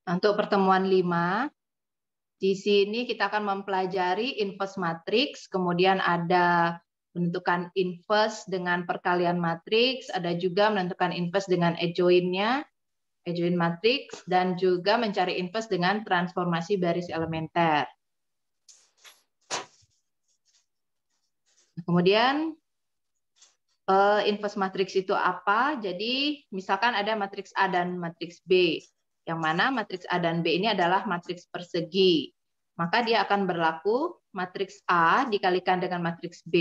Untuk pertemuan 5, di sini kita akan mempelajari inverse matriks, kemudian ada menentukan inverse dengan perkalian matriks, ada juga menentukan inverse dengan adjoint-nya, adjoint matriks, dan juga mencari inverse dengan transformasi baris elementer. Kemudian inverse matriks itu apa? Jadi misalkan ada matriks A dan matriks B, yang mana matriks A dan B ini adalah matriks persegi. Maka dia akan berlaku matriks A dikalikan dengan matriks B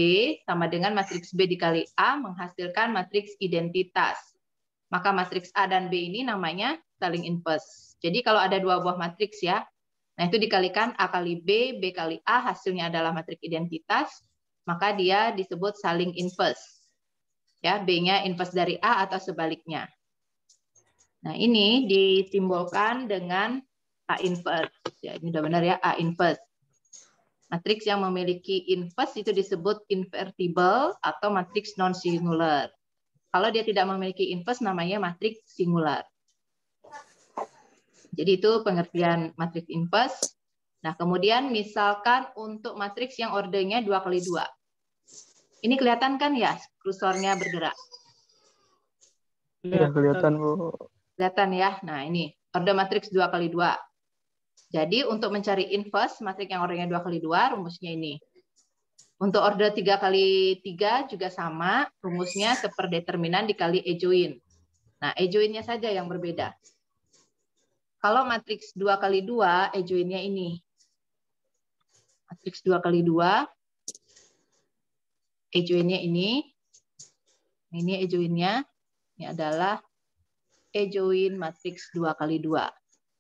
sama dengan matriks B dikali A menghasilkan matriks identitas. Maka matriks A dan B ini namanya saling inverse. Jadi kalau ada dua buah matriks ya, nah itu dikalikan A kali B, B kali A, hasilnya adalah matriks identitas, maka dia disebut saling inverse. Ya, B-nya inverse dari A atau sebaliknya. Nah, ini disimbolkan dengan A inverse. Ya, ini udah benar ya, A inverse. Matriks yang memiliki inverse itu disebut invertible atau matriks non-singular. Kalau dia tidak memiliki inverse namanya matriks singular. Jadi itu pengertian matriks inverse. Nah, kemudian misalkan untuk matriks yang ordenya 2 kali 2. Ini kelihatan kan ya, kursornya bergerak? Iya, kelihatan, Bu. Kelihatan ya. Nah, ini order matriks 2 kali 2. Jadi untuk mencari inverse matriks yang ordernya 2 kali 2, rumusnya ini. Untuk order 3 kali 3 juga sama, rumusnya seperdeterminan dikali adjoint. Nah, adjoint-nya saja yang berbeda. Kalau matriks 2 kali 2, adjoint-nya ini. Matriks 2 kali 2, adjoint-nya ini. Ini adjoint-nya. Ini adalah adjoint matriks 2 kali 2.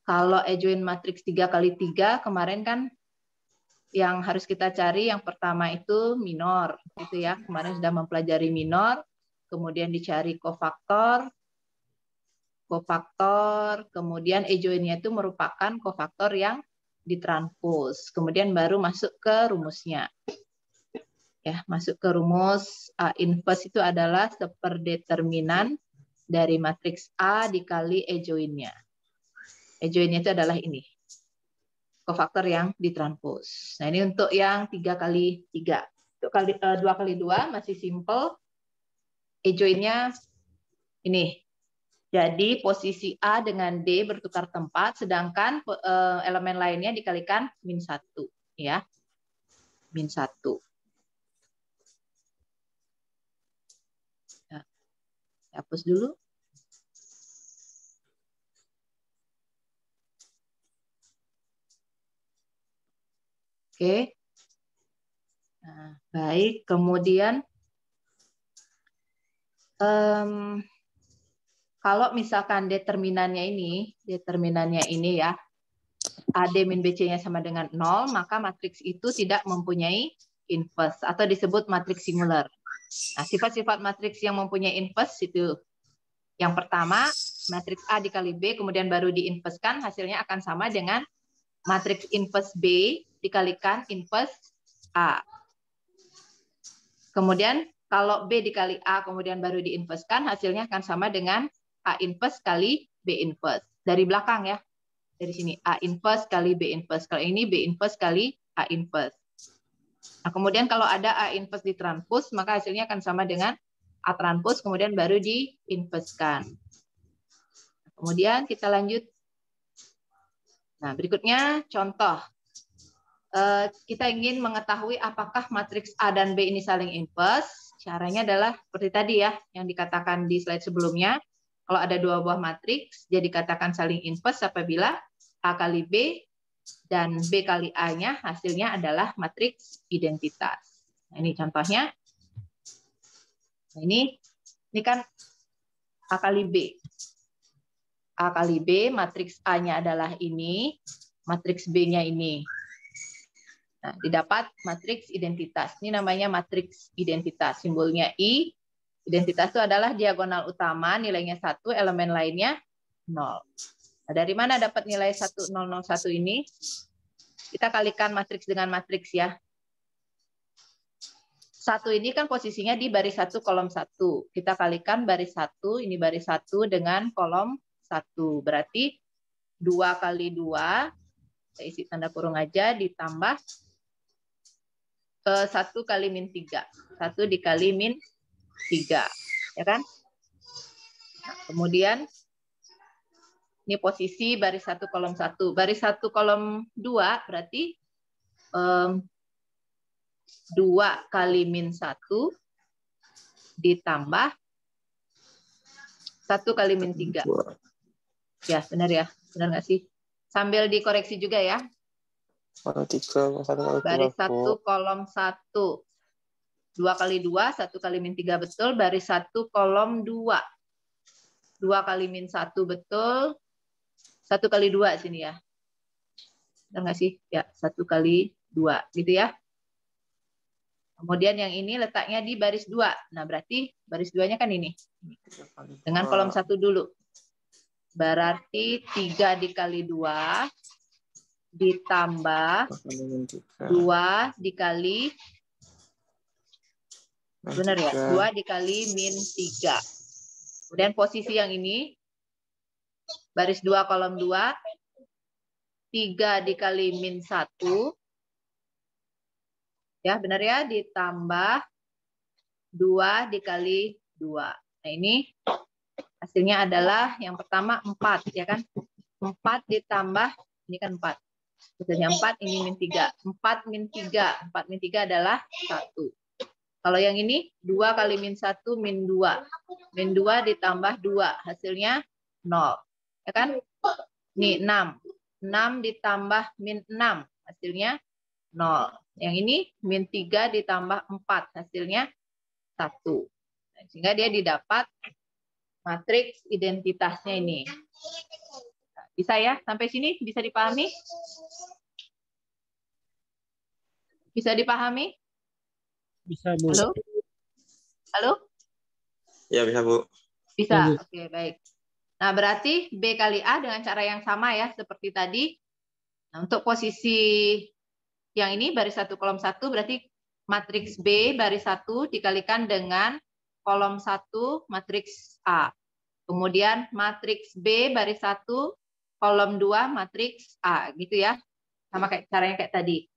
Kalau adjoint matriks 3 kali 3, kemarin kan yang harus kita cari yang pertama itu minor, gitu ya. Kemarin sudah mempelajari minor, kemudian dicari kofaktor, kemudian adjoint-nya itu merupakan kofaktor yang ditranspos, kemudian baru masuk ke rumusnya. Ya, masuk ke rumus A inverse itu adalah seperdeterminan dari matriks A dikali adjoint-nya. Adjoint-nya itu adalah ini. Kofaktor yang ditranspos. Nah, ini untuk yang 3 kali 3. Untuk 2 kali 2 masih simple. Adjoint-nya ini. Jadi posisi A dengan D bertukar tempat, sedangkan elemen lainnya dikalikan min 1. Ya. Min 1. Nah, hapus dulu. Oke. Nah, baik. Kemudian kalau misalkan determinannya ini ya, AD min BC-nya sama dengan 0, maka matriks itu tidak mempunyai inverse atau disebut matriks singular. Nah, sifat-sifat matriks yang mempunyai inverse itu yang pertama, matriks A dikali B, kemudian baru diinverskan, hasilnya akan sama dengan matriks inverse B dikalikan inverse A. Kemudian kalau B dikali A kemudian baru diinverskan, hasilnya akan sama dengan A inverse kali B inverse. Dari belakang ya. Dari sini A inverse kali B inverse. Kalau ini B inverse kali A inverse. Nah, kemudian kalau ada A inverse ditranspos, maka hasilnya akan sama dengan A transpos, kemudian baru diinverskan. Kemudian kita lanjut. Nah, berikutnya contoh. Kita ingin mengetahui apakah matriks A dan B ini saling inverse. Caranya adalah seperti tadi ya, yang dikatakan di slide sebelumnya. Kalau ada dua buah matriks, dia dikatakan saling inverse apabila A kali B dan B kali A-nya hasilnya adalah matriks identitas. Nah, ini contohnya. Nah, ini kan A kali B. A kali B, matriks A-nya adalah ini, matriks B-nya ini. Nah, didapat matriks identitas. Ini namanya matriks identitas. Simbolnya I. Identitas itu adalah diagonal utama, nilainya 1, elemen lainnya 0. Nah, dari mana dapat nilai 1001 ini? Kita kalikan matriks dengan matriks ya. 1 ini kan posisinya di baris 1, kolom 1. Kita kalikan baris 1, ini baris 1 dengan kolom 1. Berarti 2 kali 2, saya isi tanda kurung aja, ditambah 1 kali min 3. 1 dikali min 3. Ya kan? Nah, kemudian ini posisi baris 1 kolom 1. Baris 1 kolom 2 berarti 2 kali min 1 ditambah 1 kali min 3. Ya, benar ya? Benar nggak sih? Sambil dikoreksi juga ya. Baris 1 kolom 1. 2 kali 2, 1 kali min 3 betul. Baris 1 kolom 2. 2 kali min 1 betul. 1 kali 2 sini ya. Benar nggak sih? Ya, 1 kali 2. Gitu ya. Kemudian yang ini letaknya di baris 2. Nah, berarti baris 2-nya kan ini. Dengan kolom 1 dulu. Berarti 3 dikali 2 ditambah 2 dikali, benar ya? 2 dikali min 3. Kemudian posisi yang ini, baris 2 kolom 2, 3 dikali min 1, ya benar ya, ditambah 2 dikali 2. Nah ini hasilnya adalah yang pertama 4, ya kan? 4 ditambah, ini kan 4. Hasilnya 4, ini min 3. 4 min 3. 4 min 3 adalah 1. Kalau yang ini 2 kali min 1 min 2. Min 2 ditambah 2. Hasilnya 0. Ya kan? Ini 6. 6 ditambah min 6. Hasilnya 0. Yang ini min 3 ditambah 4. Hasilnya 1. Sehingga dia didapat matriks identitasnya ini. Bisa ya? Sampai sini bisa dipahami? Bisa dipahami? Bisa, Bu. Halo? Halo? Ya, bisa, Bu. Bisa. Oke, baik. Nah, berarti B kali A dengan cara yang sama ya, seperti tadi. Nah, untuk posisi yang ini, baris 1 kolom 1, berarti matriks B baris 1 dikalikan dengan kolom 1 matriks A. Kemudian matriks B baris 1 kolom 2 matriks A, gitu ya. Sama kayak caranya kayak tadi.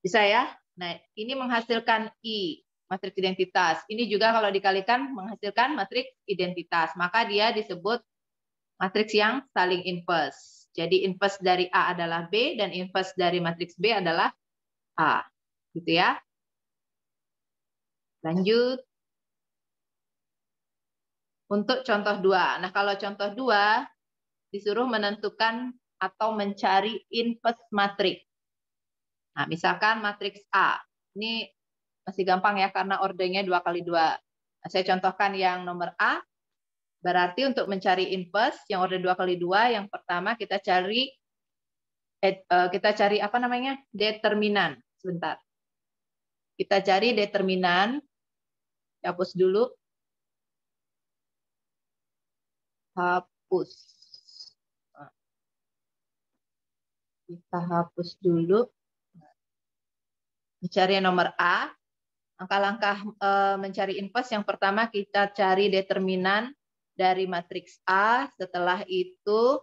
Bisa ya? Nah, ini menghasilkan I, matriks identitas. Ini juga kalau dikalikan menghasilkan matriks identitas. Maka dia disebut matriks yang saling inverse. Jadi inverse dari A adalah B dan inverse dari matriks B adalah A. Gitu ya. Lanjut. Untuk contoh 2. Nah, kalau contoh 2 disuruh menentukan atau mencari inverse matriks. Nah, misalkan matriks A. Ini masih gampang ya karena ordernya 2 kali 2. Nah, saya contohkan yang nomor A. Berarti untuk mencari inverse yang order 2 kali 2, yang pertama kita cari apa namanya? Determinan. Sebentar. Kita cari determinan. Hapus dulu. Hapus. Kita hapus dulu. Mencari yang nomor A. Langkah-langkah mencari inverse yang pertama kita cari determinan dari matriks A. Setelah itu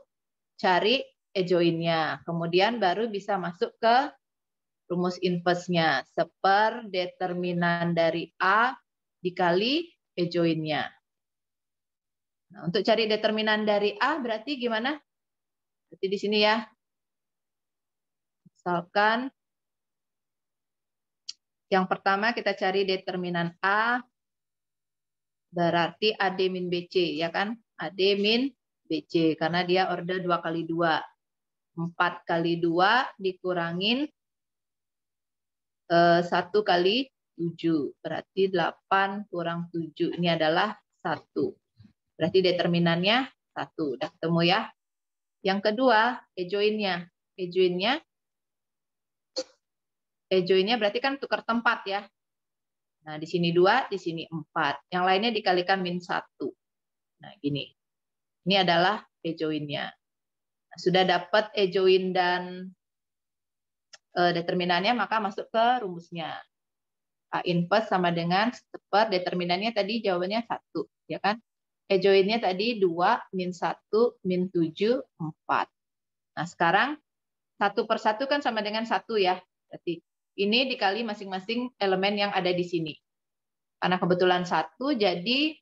cari adjoint-nya. Kemudian baru bisa masuk ke rumus inverse-nya. Seperdeterminan dari A dikali adjoint-nya. Nah, untuk cari determinan dari A berarti gimana? Berarti di sini ya. Misalkan yang pertama kita cari determinan A berarti AD min BC, ya kan? AD min BC, karena dia order 2 kali 2. 4 kali 2 dikurangin 1 kali 7. Berarti 8 kurang 7. Ini adalah 1. Berarti determinannya 1. Udah ketemu ya. Yang kedua, adjoint-nya. Adjoint-nya berarti kan tukar tempat ya. Nah, di sini 2, di sini 4. Yang lainnya dikalikan min 1. Nah, gini. Ini adalah adjoint-nya. Nah, sudah dapat adjoint dan determinannya, maka masuk ke rumusnya. A inverse sama dengan seperdeterminannya tadi jawabannya 1. Ya kan? joinnya tadi 2, min 1, min 7, 4. Nah, sekarang satu per satu kan sama dengan 1 ya. Berarti ini dikali masing-masing elemen yang ada di sini. Karena kebetulan 1, jadi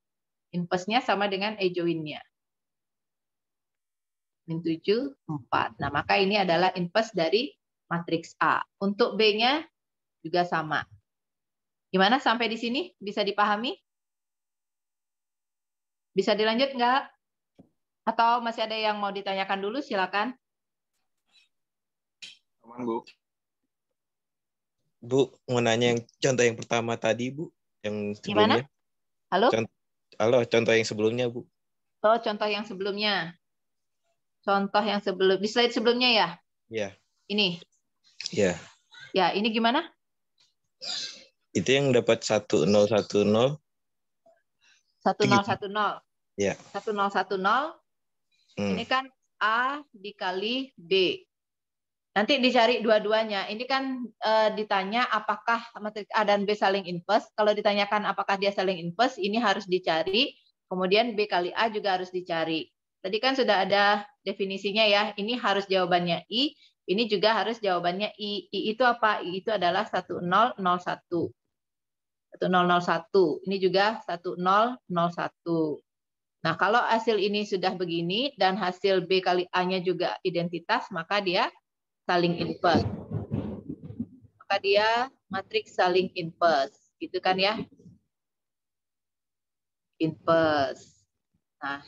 inverse-nya sama dengan join-nya. Min 7, 4. Nah, maka ini adalah inverse dari matriks A. Untuk B-nya juga sama. Gimana sampai di sini? Bisa dipahami? Bisa dilanjut nggak? Atau masih ada yang mau ditanyakan dulu? Silakan. Aman, Bu. Bu, mau nanya yang contoh yang pertama tadi, Bu. Yang sebelumnya. Gimana? Halo? Contoh yang sebelumnya, Bu. Oh, contoh yang sebelumnya. Contoh yang di slide sebelumnya ya? Iya. Ini? Iya. Ya, ini gimana? Itu yang dapat 1010. 1010. Iya. 1010. Ini kan A dikali B. Nanti dicari dua-duanya. Ini kan ditanya apakah matriks A dan B saling inverse. Kalau ditanyakan apakah dia saling inverse, ini harus dicari. Kemudian B kali A juga harus dicari. Tadi kan sudah ada definisinya ya. Ini harus jawabannya I. Ini juga harus jawabannya I. I itu apa? I itu adalah 1001. 1001. Ini juga 1001. Nah, kalau hasil ini sudah begini dan hasil B kali A-nya juga identitas, maka dia saling inverse. Maka dia matriks saling inverse. Gitu kan ya? Inverse. Nah,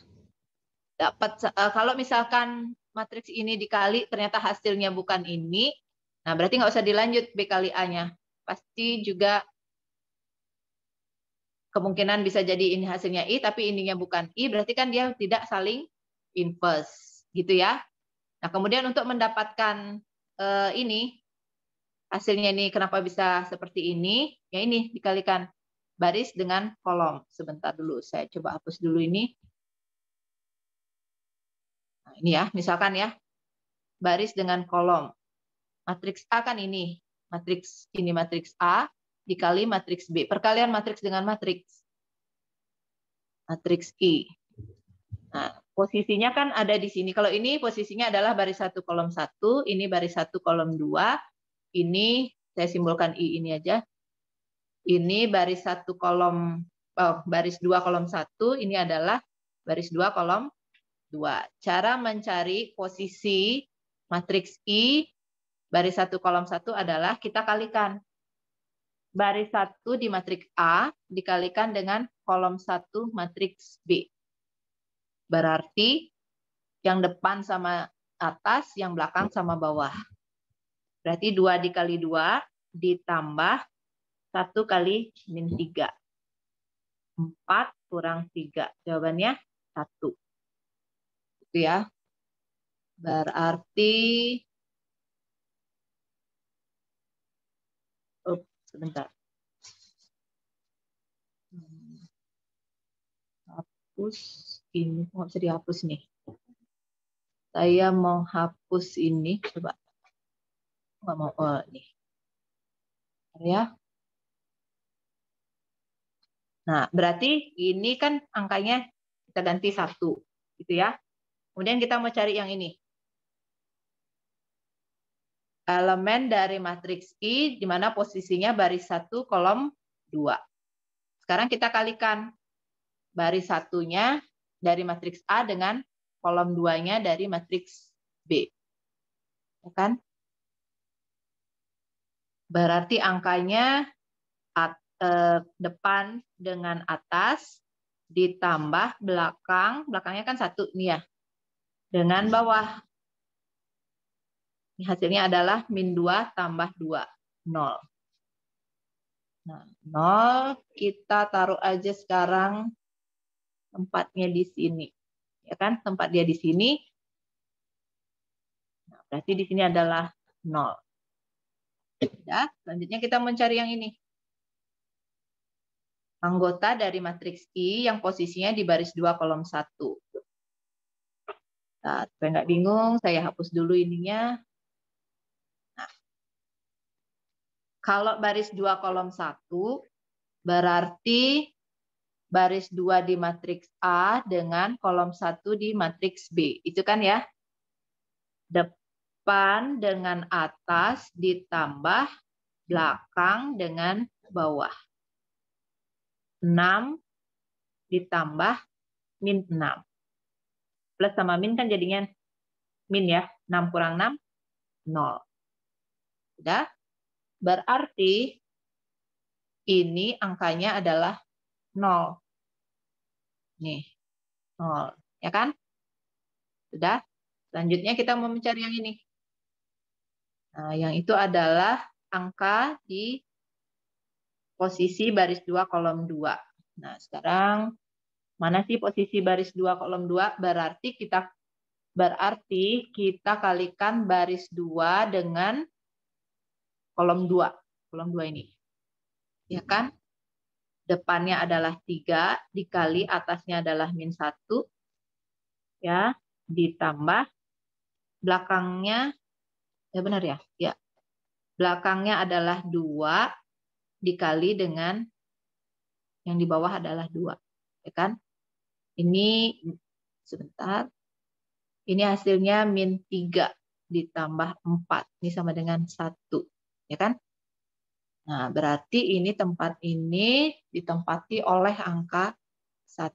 dapat kalau misalkan matriks ini dikali ternyata hasilnya bukan ini, nah berarti nggak usah dilanjut B kali A-nya. Pasti juga kemungkinan bisa jadi ini hasilnya I, tapi ininya bukan I, berarti kan dia tidak saling inverse. Gitu ya. Nah, kemudian untuk mendapatkan ini, hasilnya ini kenapa bisa seperti ini, ya ini dikalikan baris dengan kolom. Sebentar dulu, saya coba hapus dulu ini. Nah, ini ya, misalkan ya, baris dengan kolom. Matriks A kan ini matriks A dikali matriks B. Perkalian matriks dengan matriks. Matriks I. Nah, posisinya kan ada di sini. Kalau ini posisinya adalah baris 1 kolom 1, ini baris 1 kolom 2, ini saya simbolkan I ini aja. Ini baris 1 kolom baris 2 kolom 1, ini adalah baris 2 kolom 2. Cara mencari posisi matriks I baris 1 kolom 1 adalah kita kalikan. Baris 1 di matriks A dikalikan dengan kolom 1 matriks B. Berarti yang depan sama atas, yang belakang sama bawah. Berarti 2 dikali 2 ditambah 1 kali min 3. 4 kurang 3. Jawabannya 1. Itu ya. Berarti sebentar. Hapus ini, nggak bisa dihapus nih. Saya mau hapus ini, coba. Nggak mau, nih. Ya. Nah, berarti ini kan angkanya kita ganti 1, gitu ya. Kemudian kita mau cari yang ini. Elemen dari matriks I, di mana posisinya baris 1 kolom 2. Sekarang kita kalikan baris 1-nya dari matriks A dengan kolom 2-nya dari matriks B. Ya kan? Berarti angkanya depan dengan atas ditambah belakang, belakangnya kan 1 nih ya, dengan bawah. Ini hasilnya adalah min 2 tambah 2, 0. Nah, 0 kita taruh aja sekarang tempatnya di sini. Ya kan? Tempat dia di sini. Nah, berarti di sini adalah 0. Ya, selanjutnya kita mencari yang ini. Anggota dari matriks I yang posisinya di baris 2 kolom 1. Nah, supaya nggak bingung, saya hapus dulu ininya. Nah, kalau baris 2 kolom 1, berarti baris 2 di matriks A dengan kolom 1 di matriks B. Itu kan ya. Depan dengan atas ditambah belakang dengan bawah. 6 ditambah min 6. Plus sama min kan jadinya min ya. 6 kurang 6, 0. Sudah? Berarti ini angkanya adalah 0. Nih, 0. Ya kan? Sudah? Selanjutnya kita mau mencari yang ini. Nah, yang itu adalah angka di posisi baris 2 kolom 2. Nah, sekarang mana sih posisi baris 2 kolom 2? Berarti kita kalikan baris 2 dengan kolom 2. Kolom 2 ini. Ya kan? Depannya adalah 3 dikali atasnya adalah min 1. Ya, ditambah belakangnya ya benar ya? Ya. Belakangnya adalah 2 dikali dengan yang di bawah adalah 2. Ya kan? Ini sebentar. Ini hasilnya min 3 ditambah 4. Ini sama dengan 1. Ya kan? Nah, berarti ini tempat ini ditempati oleh angka 1.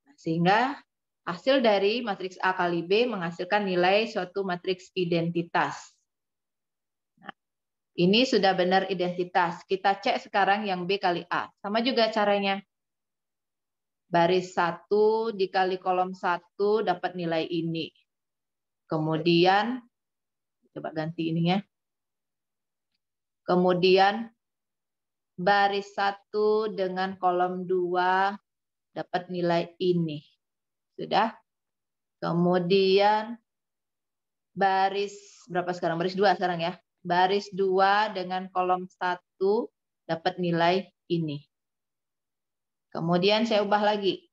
Nah, sehingga hasil dari matriks A kali B menghasilkan nilai suatu matriks identitas. Nah, ini sudah benar identitas. Kita cek sekarang yang B kali A. Sama juga caranya. Baris 1 dikali kolom 1 dapat nilai ini. Kemudian, coba ganti ininya. Kemudian baris 1 dengan kolom 2 dapat nilai ini. Sudah? Kemudian baris berapa sekarang? Baris 2 sekarang ya. Baris 2 dengan kolom 1 dapat nilai ini. Kemudian saya ubah lagi.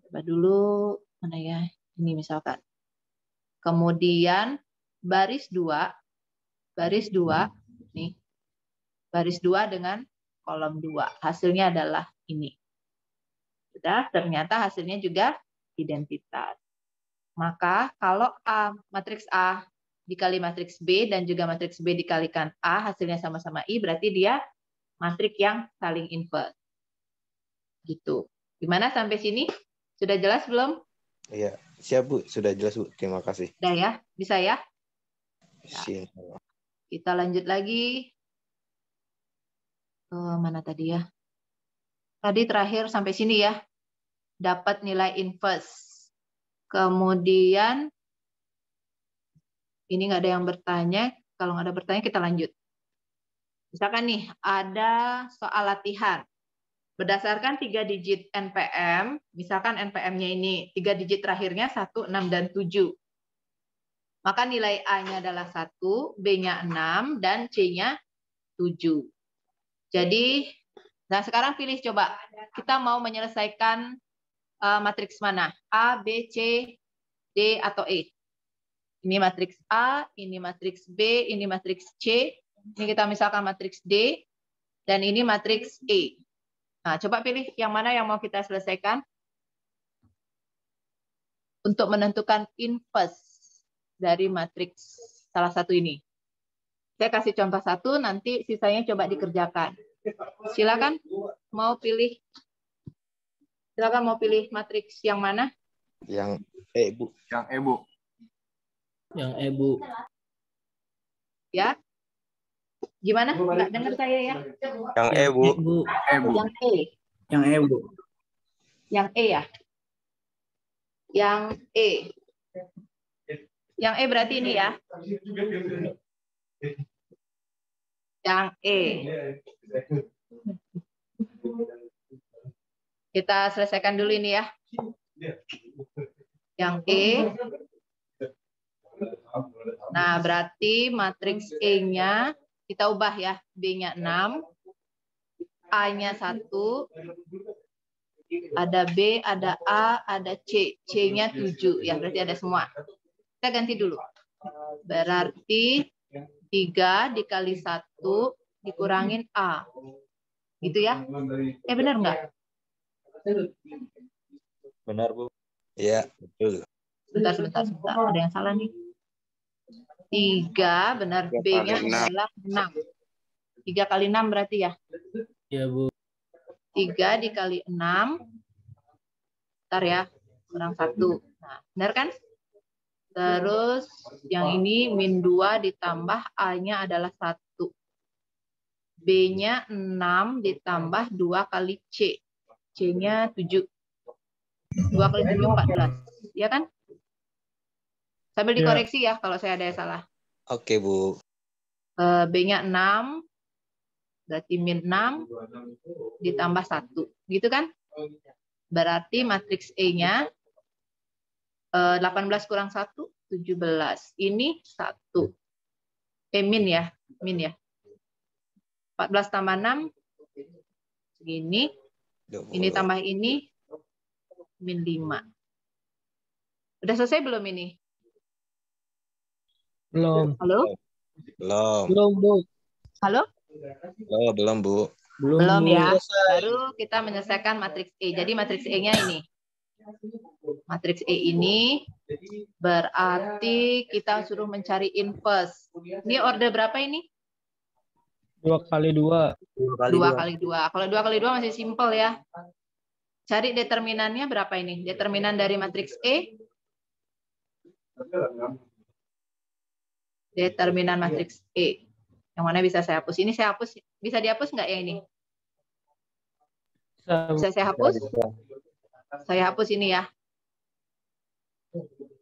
Coba dulu mana ya? Ini misalkan. Kemudian baris 2 nih. Baris 2 dengan kolom 2. Hasilnya adalah ini. Sudah, ternyata hasilnya juga identitas. Maka kalau matriks A dikali matriks B dan juga matriks B dikalikan A hasilnya sama-sama I, berarti dia matriks yang saling inverse. Gitu. Gimana sampai sini? Sudah jelas belum? Iya, siap Bu. Sudah jelas Bu. Terima kasih. Udah ya? Bisa ya? Siap. Kita lanjut lagi. Mana tadi ya? Tadi terakhir sampai sini ya. Dapat nilai inverse. Kemudian ini nggak ada yang bertanya. Kalau nggak ada bertanya kita lanjut. Misalkan nih ada soal latihan. Berdasarkan 3 digit NPM, misalkan NPM-nya ini 3 digit terakhirnya 1, 6, dan 7. Maka nilai A-nya adalah 1, B-nya 6, dan C-nya 7. Jadi, nah sekarang pilih coba. Kita mau menyelesaikan matriks mana? A, B, C, D, atau E? Ini matriks A, ini matriks B, ini matriks C. Ini kita misalkan matriks D, dan ini matriks E. Nah, coba pilih yang mana yang mau kita selesaikan. Untuk menentukan inverse dari matriks salah satu ini. Saya kasih contoh satu, nanti sisanya coba dikerjakan. Silakan mau pilih. Silakan mau pilih matriks yang mana? Yang E, Bu. Yang E, Bu. Yang E, Bu. Ya. Gimana? Nggak dengar saya ya? Yang E, Bu. E, Bu. Yang E. Yang E, Bu. Yang E ya? Yang E. Yang E berarti ini ya? Yang E. Kita selesaikan dulu ini ya. Yang E. Nah, berarti matriks E-nya kita ubah ya. B-nya 6. A-nya 1. Ada B, ada A, ada C. C-nya 7. Ya, berarti ada semua. Kita ganti dulu. Berarti 3 dikali 1 dikurangin A. Gitu ya? Benar nggak? Benar, Bu. Iya, betul. Sebentar. Ada yang salah nih. 3, benar. B-nya adalah 6. 3 kali 6 berarti ya? Iya, Bu. 3 dikali 6. Bentar ya, kurang 1. Nah, benar kan? Terus yang ini min 2 ditambah A-nya adalah 1. B-nya 6 ditambah 2 kali C. C-nya 7. 2 kali 7, 14. Ya kan? Sambil dikoreksi ya kalau saya ada yang salah. Oke, Bu. B-nya 6, berarti min 6 ditambah 1. Gitu kan? Berarti matriks E-nya 18 kurang 1, 17. Ini 1. Min ya. 14 tambah 6, segini. Ini tambah ini, min 5. Udah selesai belum ini? Belum. Halo? Belum, Bu. Halo? Belum, Bu. Belum Bu. ya. Baru kita menyelesaikan matriks E. Jadi matriks E-nya ini. Matriks E ini berarti kita suruh mencari inverse. Ini order berapa ini? 2 kali 2. 2 kali 2. Kalau 2 kali 2 masih simple ya. Cari determinannya berapa ini? Determinan dari matriks E. Determinan matriks E. Yang mana bisa saya hapus? Ini saya hapus. Bisa dihapus nggak ya ini? Bisa saya hapus? Saya hapus ini ya.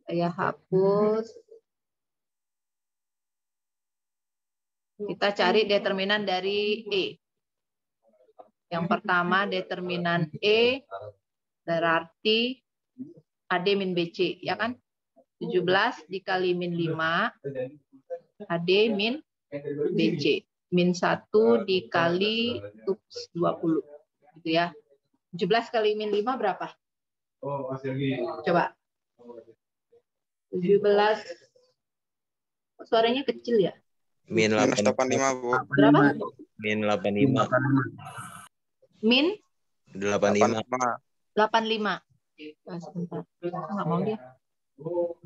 Saya hapus. Kita cari determinan dari E. Yang pertama determinan E berarti AD min BC, ya kan? 17 dikali min 5, AD min BC. Min 1 dikali 20. Gitu ya. 17 kali min 5 berapa? Coba. 17. Suaranya kecil ya? Min 85, Bu. Berapa? Min 85. Min 85. 85. Nah, sebentar. Nggak mau dia.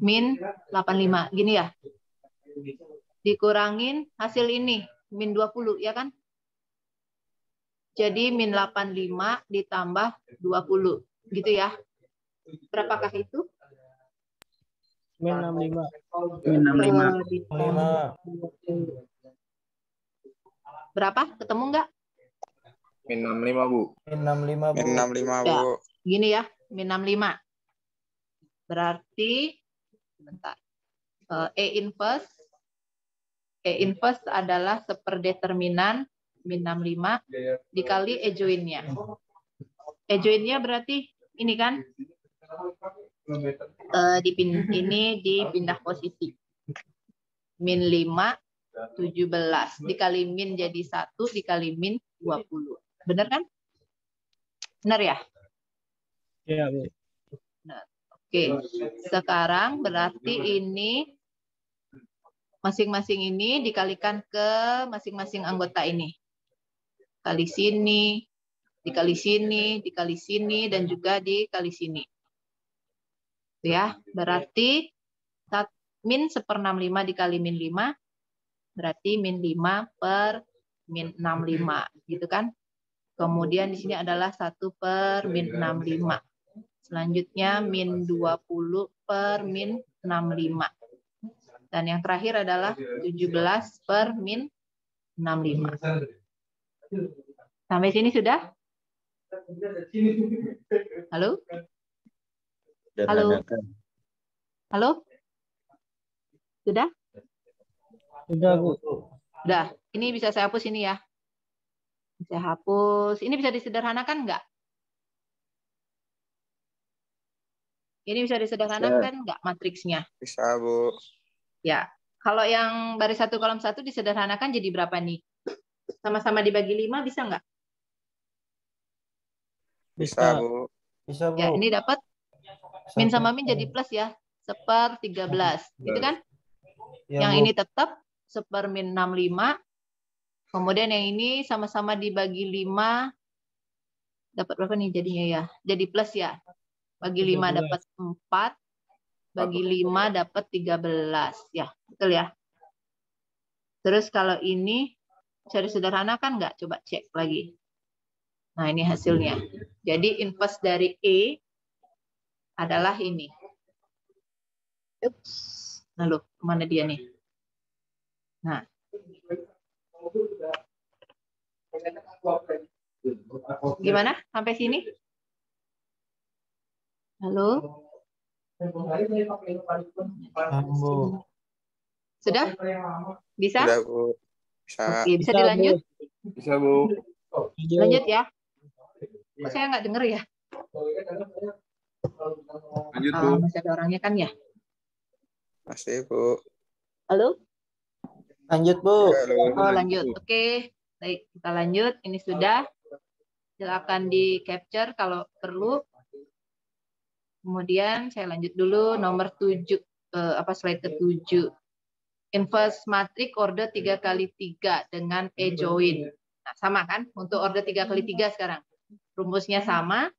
Min 85. Gini ya. Dikurangin hasil ini. Min 20, ya kan? Jadi min 85 ditambah 20. Gitu ya. Berapakah itu? Min 65. Min 65. Berapa? Ketemu nggak? Min 65, Bu. Min 65, Bu. Min 65, Ya. Bu. Gini ya. Min 65. Berarti, bentar. E inverse adalah seperdeterminan min 65 dikali E join-nya. E join-nya berarti ini kan? Ini dipindah posisi. Min 5, 17. Dikali min jadi 1, dikali min 20. Benar kan? Benar ya? Iya, Bu. Benar. Oke. Sekarang berarti ini masing-masing ini dikalikan ke masing-masing anggota ini. Kali sini, dikali sini, dikali sini, dan juga dikali sini. Ya, berarti min 1/65 dikali min 5, berarti min 5 per min 65. Gitu kan? Kemudian di sini adalah 1 per min 65. Selanjutnya min 20 per min 65. Dan yang terakhir adalah 17 per min 65. Sampai sini sudah? Halo? Halo? Halo? Sudah? Sudah, Bu. Sudah. Ini bisa saya hapus ini ya. Saya hapus. Ini bisa disederhanakan nggak? Ini bisa disederhanakan nggak matriksnya? Bisa, Bu. Ya. Kalau yang baris 1 kolom 1 disederhanakan jadi berapa nih? Sama-sama dibagi 5 bisa nggak? Bisa, Bu. Bisa, Bu. Ya, ini dapat min sama min jadi plus ya. 1/13. Gitu kan? Ya, Yang Bu. ini tetap 1/min 65 Kemudian yang ini sama-sama dibagi 5. Dapat berapa nih jadinya ya? Jadi plus ya. Bagi 5 dapat 4. Bagi 5 dapat 13. Ya, betul ya. Terus kalau ini cari sederhana kan nggak? Coba cek lagi. Nah, ini hasilnya. Jadi inverse dari E adalah ini. Ups. Nah, loh, kemana dia nih? Nah. Gimana? Sampai sini? Halo? Bu. Sudah? Bisa? Sudah, Bu. Bisa. Oke, bisa dilanjut? Bisa, Bu. Lanjut ya. Kok saya nggak denger ya? Lanjut, Bu. Masih ada orangnya kan ya? Masih, Bu. Halo? Lanjut, Bu. Halo. Oh, lanjut. Oke. Baik, kita lanjut. Ini sudah. Silakan di capture kalau perlu. Kemudian saya lanjut dulu nomor 7, slide ke-7. Inverse matrix order 3x3 dengan E join. Nah, sama kan? Untuk order 3x3 sekarang. Rumusnya sama.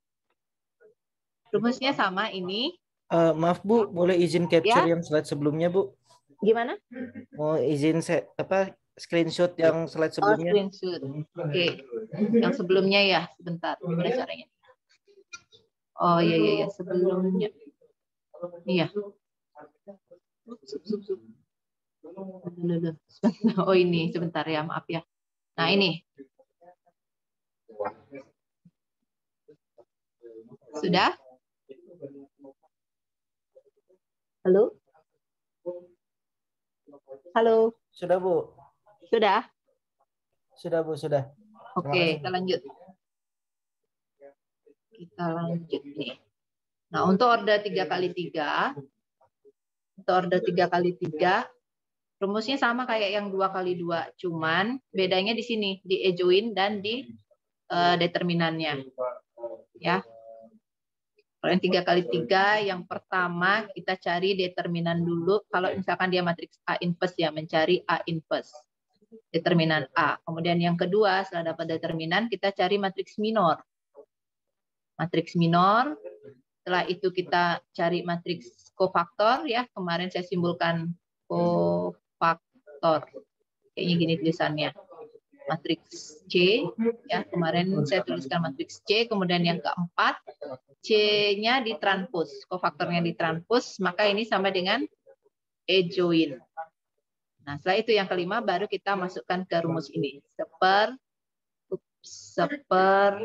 Rumusnya sama ini. Maaf Bu, boleh izin capture Ya. yang slide sebelumnya Bu? Gimana? Mau izin screenshot yang slide Oh, sebelumnya? screenshot. Oke. Yang sebelumnya ya, sebentar. Gimana caranya? Oh iya sebelumnya. Iya. Oh ini sebentar ya, maaf ya. Nah ini. Sudah? Halo? Halo? Sudah Bu. Sudah? Sudah Bu, sudah. Oke, kita lanjut. Kita lanjut nih. Nah, untuk order 3x3, rumusnya sama kayak yang 2x2, cuman bedanya di sini, di E join dan di determinannya. Ya. Kalau yang 3x3, yang pertama kita cari determinan dulu. Kalau misalkan dia matriks A inverse ya, mencari A inverse. Determinan A. Kemudian yang kedua, setelah dapat determinan, kita cari matriks minor. Matriks minor. Setelah itu kita cari matriks kofaktor ya. Kemarin saya simbolkan kofaktor. Kayaknya gini tulisannya. Matriks C ya. Kemarin saya tuliskan matriks C. Kemudian yang keempat, C-nya ditranspos, kofaktornya ditranspos, maka ini sama dengan E join. Nah, setelah itu yang kelima baru kita masukkan ke rumus ini. Seper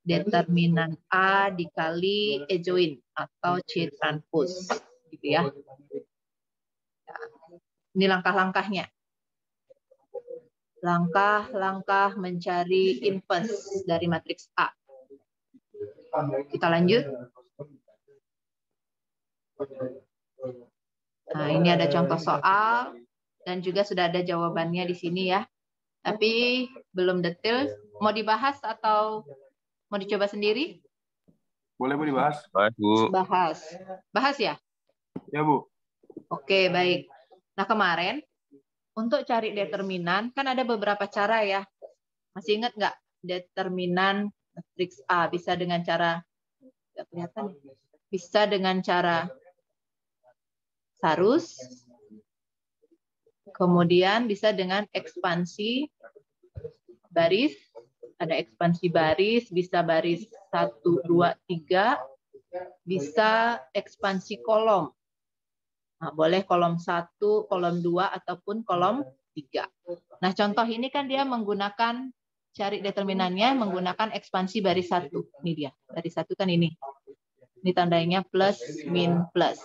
determinan A dikali E join atau C transpos, gitu ya. Ini langkah-langkahnya. Langkah-langkah mencari inverse dari matriks A. Kita lanjut. Nah, ini ada contoh soal dan juga sudah ada jawabannya di sini ya. Tapi belum detail. Mau dibahas atau mau dicoba sendiri? Boleh, Bu, dibahas? Bahas, Bu. Bahas. Bahas ya? Ya, Bu. Oke, baik. Nah, kemarin untuk cari determinan kan ada beberapa cara ya. Masih ingat nggak determinan matriks A? Bisa dengan cara, nggak kelihatan, bisa dengan cara sarus, kemudian bisa dengan ekspansi baris, ada ekspansi baris, bisa baris 1, 2, 3, bisa ekspansi kolom. Nah, boleh kolom 1, kolom 2, ataupun kolom 3. Nah, contoh ini kan dia menggunakan, cari determinannya menggunakan ekspansi baris 1. Ini dia, baris 1 kan ini. Ini tandanya plus, min, plus.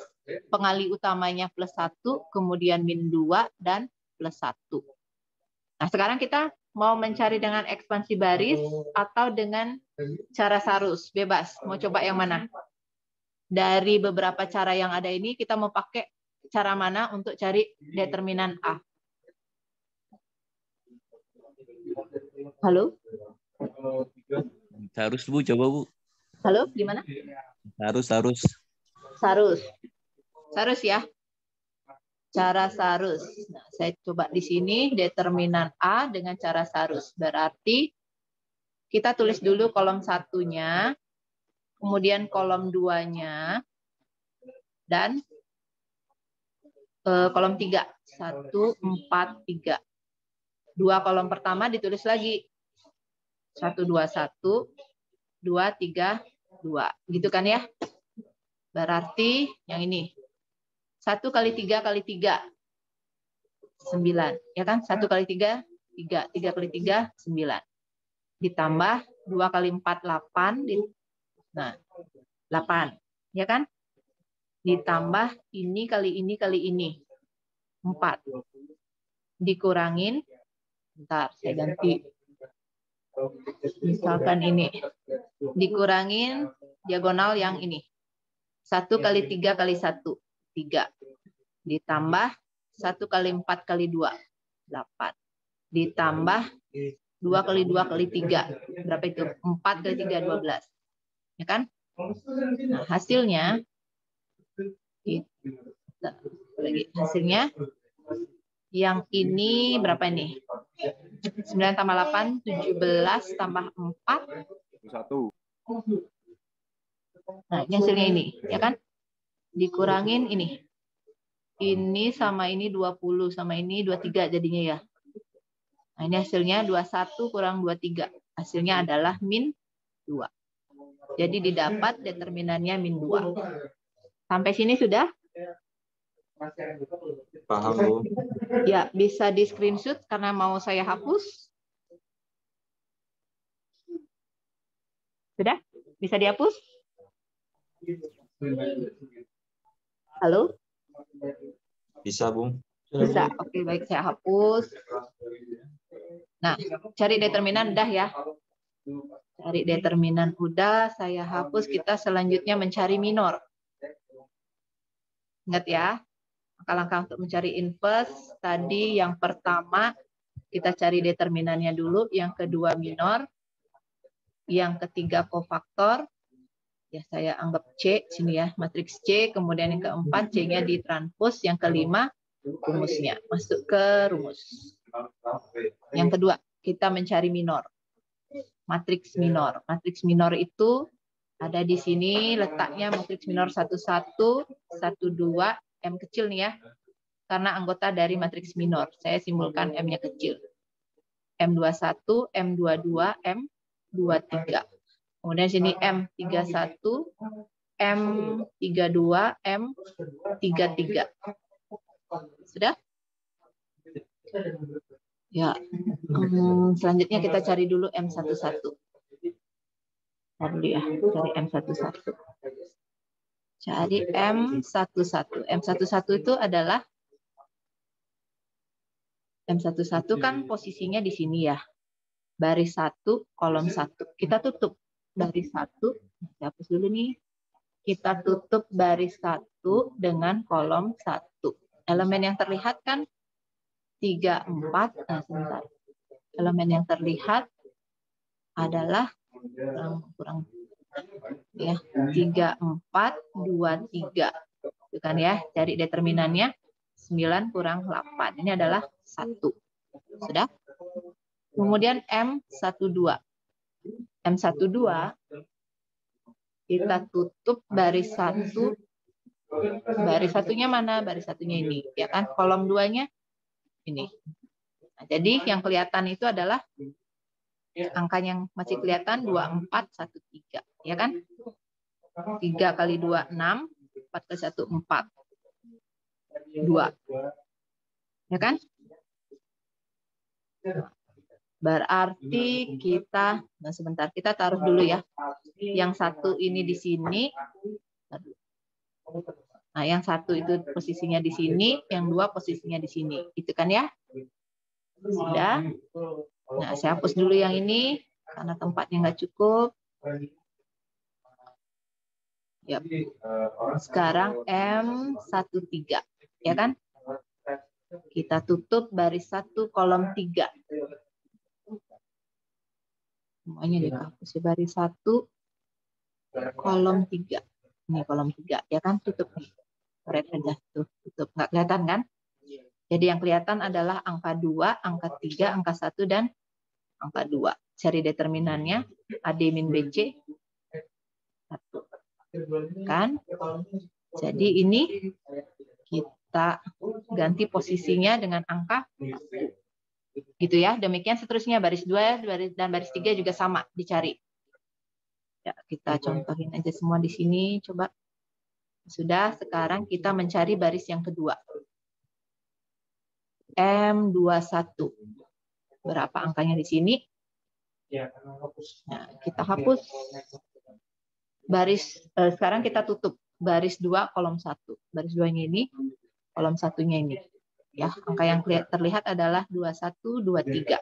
Pengali utamanya plus 1, kemudian min 2, dan plus 1. Nah, sekarang kita mau mencari dengan ekspansi baris atau dengan cara sarus, bebas. Mau coba yang mana? Dari beberapa cara yang ada ini, kita mau pakai cara mana untuk cari determinan A? Halo? Harus, Bu, coba, Bu. Halo, di mana? Harus. Sarus. Sarus ya. cara Sarus. Nah, saya coba di sini determinan A dengan cara Sarus. Berarti kita tulis dulu kolom 1-nya, kemudian kolom 2-nya, dan kolom 3. 1, 4, 3. 2 kolom pertama ditulis lagi. 1, 2, 1, 2, 3, 2. Gitu kan ya? Berarti yang ini. 1 kali 3 kali 3. 9. Ya kan? 1 kali 3, 3. 3 kali 3, 9. Ditambah 2 kali 4, 8. Nah, 8. Ya kan? Ditambah ini kali ini kali ini. 4. Dikurangin. Bentar, saya ganti. Misalkan ini. Dikurangin diagonal yang ini. 1 kali 3 kali 1. 3. Ditambah 1 kali 4 kali 2. 8. Ditambah 2 kali 2 kali 3. Berapa itu? 4 kali 3, 12. Ya kan? Nah, hasilnya hasilnya yang ini berapa ini? 9 tambah 8, 17 tambah 4. 1. Nah, ini hasilnya ini, ya kan? Dikurangin ini. Ini sama ini 20, sama ini 23 jadinya ya. Nah, ini hasilnya 21 kurang 23. Hasilnya adalah min 2. Jadi didapat determinannya min 2. Sampai sini sudah? Paham, Bu. Ya, bisa di screenshot karena mau saya hapus. Sudah? Bisa dihapus? Halo? Bisa, Bung. Bisa. Oke, baik, saya hapus. Nah, cari determinan udah ya. Cari determinan udah, saya hapus. Kita selanjutnya mencari minor. Ingat ya, langkah-langkah untuk mencari inverse. Tadi yang pertama, kita cari determinannya dulu. Yang kedua minor. Yang ketiga kofaktor. Ya, saya anggap C sini ya, matriks C. Kemudian yang keempat, C-nya ditranspos. Yang kelima, rumusnya. Masuk ke rumus. Yang kedua, kita mencari minor. Matriks minor. Matriks minor itu ada di sini, letaknya matriks minor 11, 12, M kecil nih ya. Karena anggota dari matriks minor. Saya simbolkan M-nya kecil. M21, M22, M23. Kemudian sini M31, M32, M33. Sudah? Ya. Selanjutnya kita cari dulu M11. Tadi ya, cari M11. Cari M11. M11 itu adalah M11 kan posisinya di sini ya. Baris 1, kolom 1. Kita tutup baris 1. Saya hapus dulu nih. Kita tutup baris 1 dengan kolom 1. Elemen yang terlihat kan 3, 4. Nah, sebentar. Elemen yang terlihat adalah kurang ya, 3, 4, 2, 3. Itu kan ya, cari determinannya 9 kurang 8. Ini adalah 1. Sudah? Kemudian M12. M12 kita tutup baris 1. Baris satunya mana? Baris satunya ini, ya kan? Kolom 2-nya ini. Nah, jadi yang kelihatan itu adalah angka yang masih kelihatan 2, 4, 1, 3. Ya kan? 3 kali 2, 6. 4 kali 1, 4. 2. Ya kan? Berarti kita, nah sebentar, kita taruh dulu ya. Yang satu ini di sini. Nah, yang satu itu posisinya di sini, yang dua posisinya di sini. Itu kan ya? Sudah. Nah, saya hapus dulu yang ini karena tempatnya nggak cukup. Yap. Sekarang M13, ya kan? Kita tutup baris 1 kolom 3. Semuanya dihapus baris 1 kolom 3. Ini kolom 3, ya kan? Tutup nih. Red aja tuh, tutup. Nggak kelihatan kan? Jadi yang kelihatan adalah angka 2, angka 3, angka 1, dan angka 2. Cari determinannya, AD min BC. 1. Kan? Jadi ini kita ganti posisinya dengan angka 1. Gitu ya. Demikian seterusnya. Baris 2 dan baris 3 juga sama dicari. Ya, kita contohin aja semua di sini. Coba. Sudah, sekarang kita mencari baris yang kedua. M21. Berapa angkanya di sini? Nah, kita hapus. Baris sekarang kita tutup baris 2 kolom 1. Baris 2-nya ini, kolom 1-nya ini. Ya, angka yang terlihat adalah 21, 23.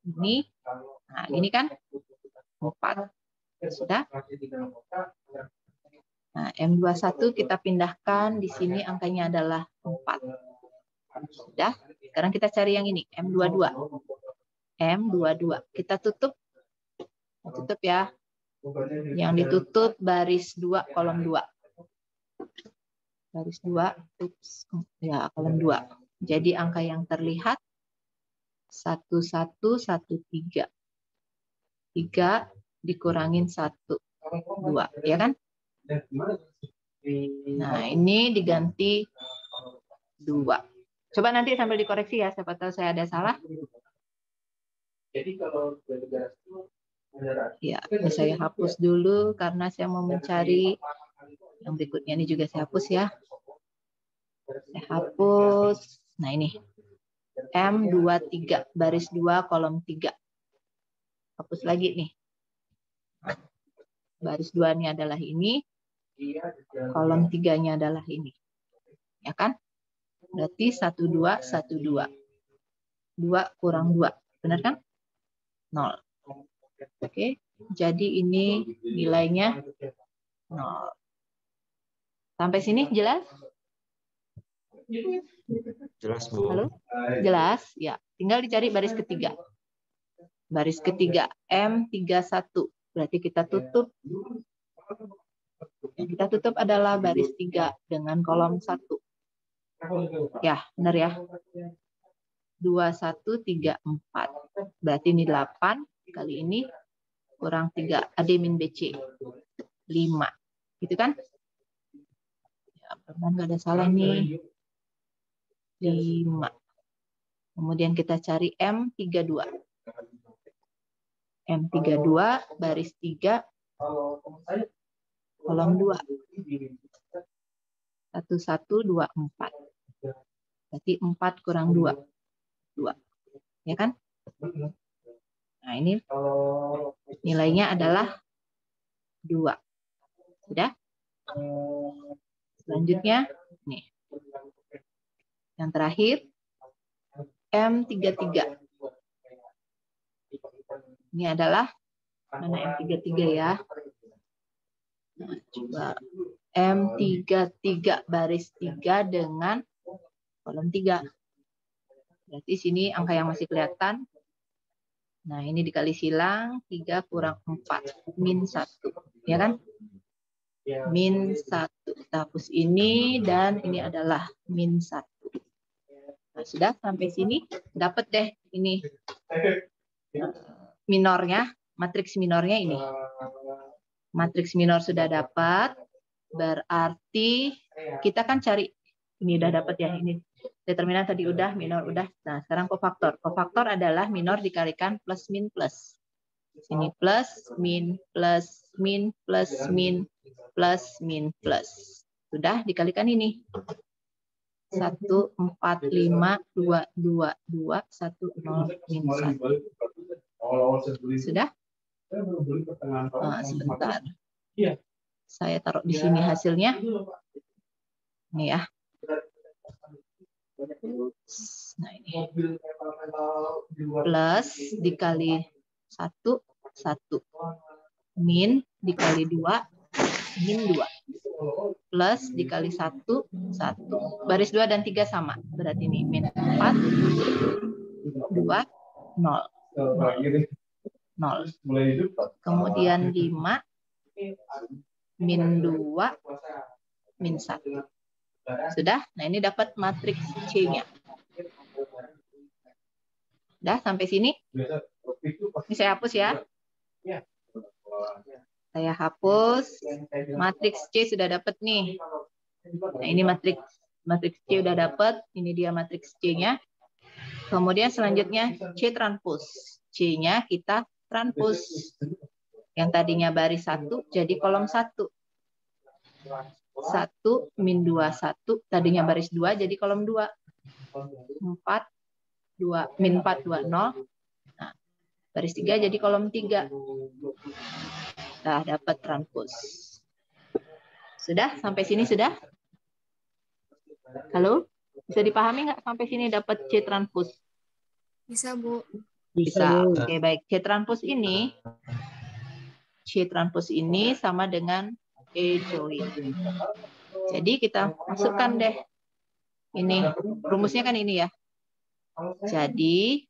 Ini. Nah, ini kan 4. Sudah? Nah, M21 kita pindahkan di sini angkanya adalah 4. Sudah? Sekarang kita cari yang ini, M22. M22. Kita tutup. Tutup ya. Yang ditutup baris 2 kolom 2. Baris 2, ya kolom 2. Jadi angka yang terlihat 1113. 3 dikurangin 1, 2, ya kan? Nah, ini diganti 2. Coba nanti sambil dikoreksi ya, siapa tahu saya ada salah. Ya, saya hapus dulu karena saya mau mencari yang berikutnya. Ini juga saya hapus ya. Saya hapus. Nah, ini. M23, baris 2, kolom 3. Hapus lagi nih. Baris 2-nya adalah ini. Kolom 3-nya adalah ini. Ya kan? Berarti 12, 12. 2 kurang 2. Benar kan? 0. Oke. Jadi ini nilainya 0. Sampai sini jelas? Jelas, Bu. Halo? Jelas? Ya. Tinggal dicari baris ketiga. Baris ketiga, M31. Berarti kita tutup. Yang kita tutup adalah baris 3 dengan kolom 1. Ya, benar ya. 21, 3, 4. Berarti ini 8. Kali ini kurang 3. AD min BC. 5. Gitu kan? Ya, benar nggak ada salah nih. 5. Kemudian kita cari M32. M32 baris 3 kolom 2. 1, 1, 2, 4. Berarti 4 kurang 2. 2. Ya kan? Nah, ini nilainya adalah 2. Sudah? Selanjutnya, nih. Yang terakhir, M33. Ini adalah, mana M33 ya? Nah, coba M33 baris 3 dengan kolom 3. Berarti sini angka yang masih kelihatan. Nah, ini dikali silang, 3 kurang 4. Min 1. Ya kan? Min 1. Kita hapus ini, dan ini adalah min 1. Nah, sudah sampai sini. Dapat deh ini minornya, matriks minornya ini. Matriks minor sudah dapat. Berarti kita kan cari, ini udah dapat ya, ini determinan tadi udah, minor udah. Nah, sekarang kofaktor. Kofaktor adalah minor dikalikan plus min plus. Sini plus, min, plus, min, plus, min, plus, min, plus. Sudah dikalikan ini. 1, 4, 5, 2, 2, 2, 1, 0, min 1. Sudah? Nah, sebentar. Saya taruh di sini hasilnya. Ini ya. Nah, ini. Plus dikali 1, 1. Min dikali 2, min 2. Plus dikali 1, 1. Baris 2 dan 3 sama. Berarti ini min 4, 2, 0. 0. Kemudian 5, min 2, min 1. Sudah? Nah, ini dapat matriks C-nya. Udah sampai sini? Ini saya hapus ya. Saya hapus. Matriks C sudah dapat nih. Nah, ini matriks C udah dapat. Ini dia matriks C-nya. Kemudian selanjutnya C transpos. C-nya kita transpos. Yang tadinya baris 1 jadi kolom 1. 1 min 2 1 tadinya baris 2 jadi kolom 2. 4 2 min 4 2 0. Nah, baris 3 jadi kolom 3. Nah, dapat transpos. Sudah sampai sini sudah? Halo? Bisa dipahami nggak sampai sini dapat C transpos? Bisa, Bu. Bisa. Oke, baik. C transpos ini sama dengan E join. Jadi kita masukkan deh. Ini rumusnya kan ini ya. Jadi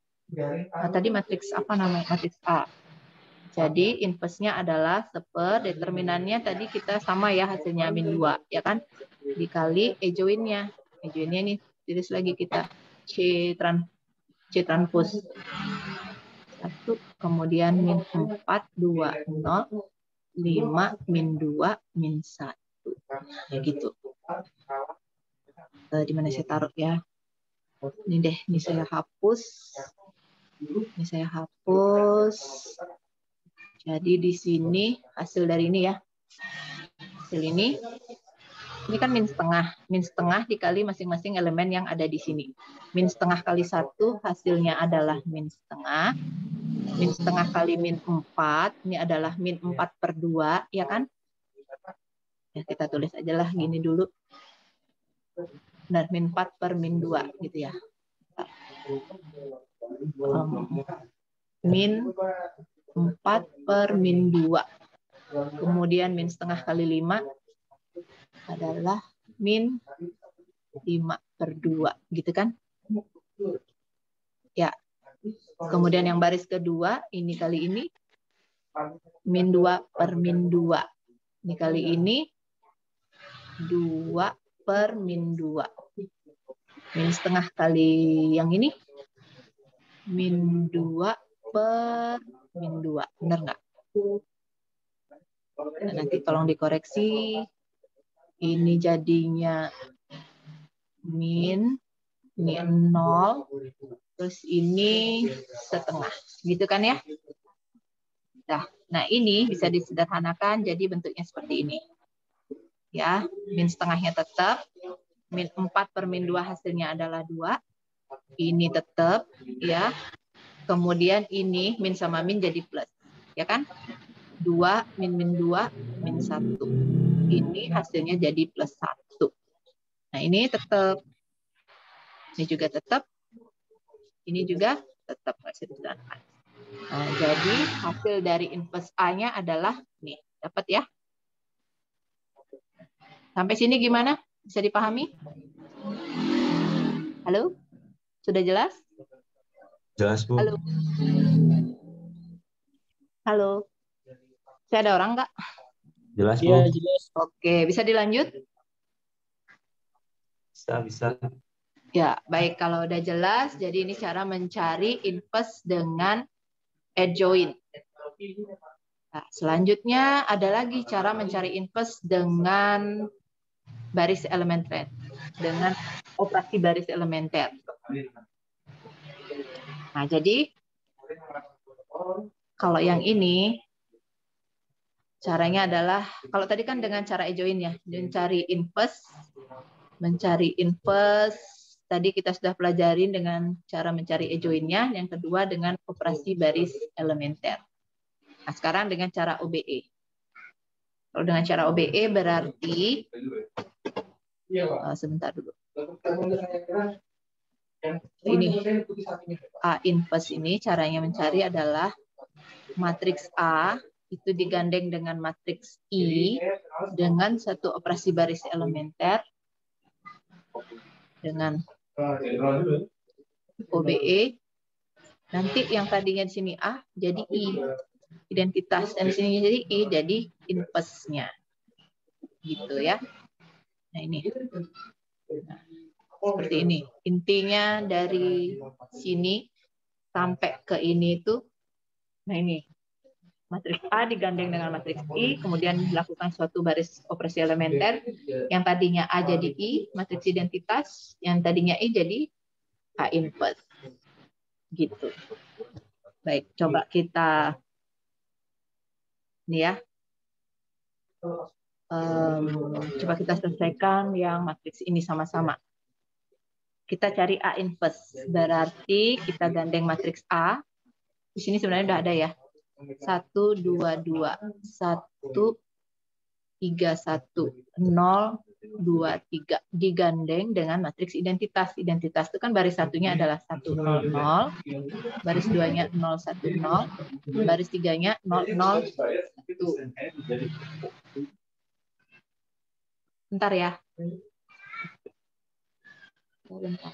tadi matriks apa namanya? Matriks A. Jadi inverse-nya adalah determinannya tadi kita sama ya hasilnya min 2 ya kan? Dikali E join-nya. E join-nya nih tulis lagi kita C transpos 1 kemudian min 4 2 0 5 min 2 min 1. Ya gitu. Di mana saya taruh ya? Ini deh, ini saya hapus. Ini saya hapus. Jadi di sini hasil dari ini ya. Hasil ini kan min setengah. Min setengah dikali masing-masing elemen yang ada di sini. Min setengah kali 1 hasilnya adalah min setengah. Min setengah kali min 4. Ini adalah min 4/2 ya kan? Ya, kita tulis aja lah gini dulu. Dan min 4 per min 2 gitu ya. Min 4 per min 2. Kemudian min setengah kali 5 adalah min 5/2 gitu kan? Ya. Kemudian yang baris kedua ini kali ini min 2 per min 2. Ini kali ini 2 per min 2. Min setengah kali yang ini min 2 per min 2. Benar nggak? Nah, nanti tolong dikoreksi. Ini jadinya min, ini 0, terus ini setengah. Gitu kan ya? Nah, ini bisa disederhanakan jadi bentuknya seperti ini. Ya, min setengahnya tetap, min 4 per min 2 hasilnya adalah 2. Ini tetap, ya. Kemudian ini min sama min jadi plus, ya kan? 2 min 2 min 1. Ini hasilnya jadi plus 1. Nah, ini tetap. Ini juga tetap. Ini juga tetap. Nah, jadi hasil dari inverse A-nya adalah nih, dapat ya? Sampai sini gimana? Bisa dipahami? Halo? Sudah jelas? Jelas, Bu. Halo? Halo? Saya ada orang nggak? Jelas, Bu. Iya, jelas. Oke, bisa dilanjut? Bisa. Ya, baik. Kalau udah jelas, jadi ini cara mencari inverse dengan adjoint. Nah, selanjutnya ada lagi cara mencari inverse dengan baris elementer, dengan operasi baris elementer. Nah, jadi kalau yang ini caranya adalah, kalau tadi kan dengan cara adjoint ya, mencari inverse, tadi kita sudah pelajarin dengan cara mencari adjoint-nya, yang kedua dengan operasi baris elementer. Nah, sekarang dengan cara OBE. Kalau dengan cara OBE berarti, sebentar dulu. Ini A inverse ini caranya mencari adalah matriks A itu digandeng dengan matriks I dengan satu operasi baris elementer dengan OBE. Nanti yang tadinya di sini A jadi I, identitas, dan di sini jadi I jadi inverse-nya. Gitu ya. Nah, ini. Nah, Seperti ini. Intinya dari sini sampai ke ini itu, nah ini. Matriks A digandeng dengan matriks I, kemudian dilakukan suatu baris operasi elementer, yang tadinya A jadi I, matriks identitas, yang tadinya I jadi A inverse. Gitu. Baik, coba kita ini ya. Coba kita selesaikan yang matriks ini sama-sama. Kita cari A inverse, berarti kita gandeng matriks A. Di sini sebenarnya udah ada ya. 1, 2, 2, 1, 3, 1, 0, 2, 3. Digandeng dengan matriks identitas. Identitas itu kan baris satunya adalah 1, 0, 0. Baris 2-nya 0, 1, 0. Baris 3-nya 0, 0, 1. Bentar ya. Bentar.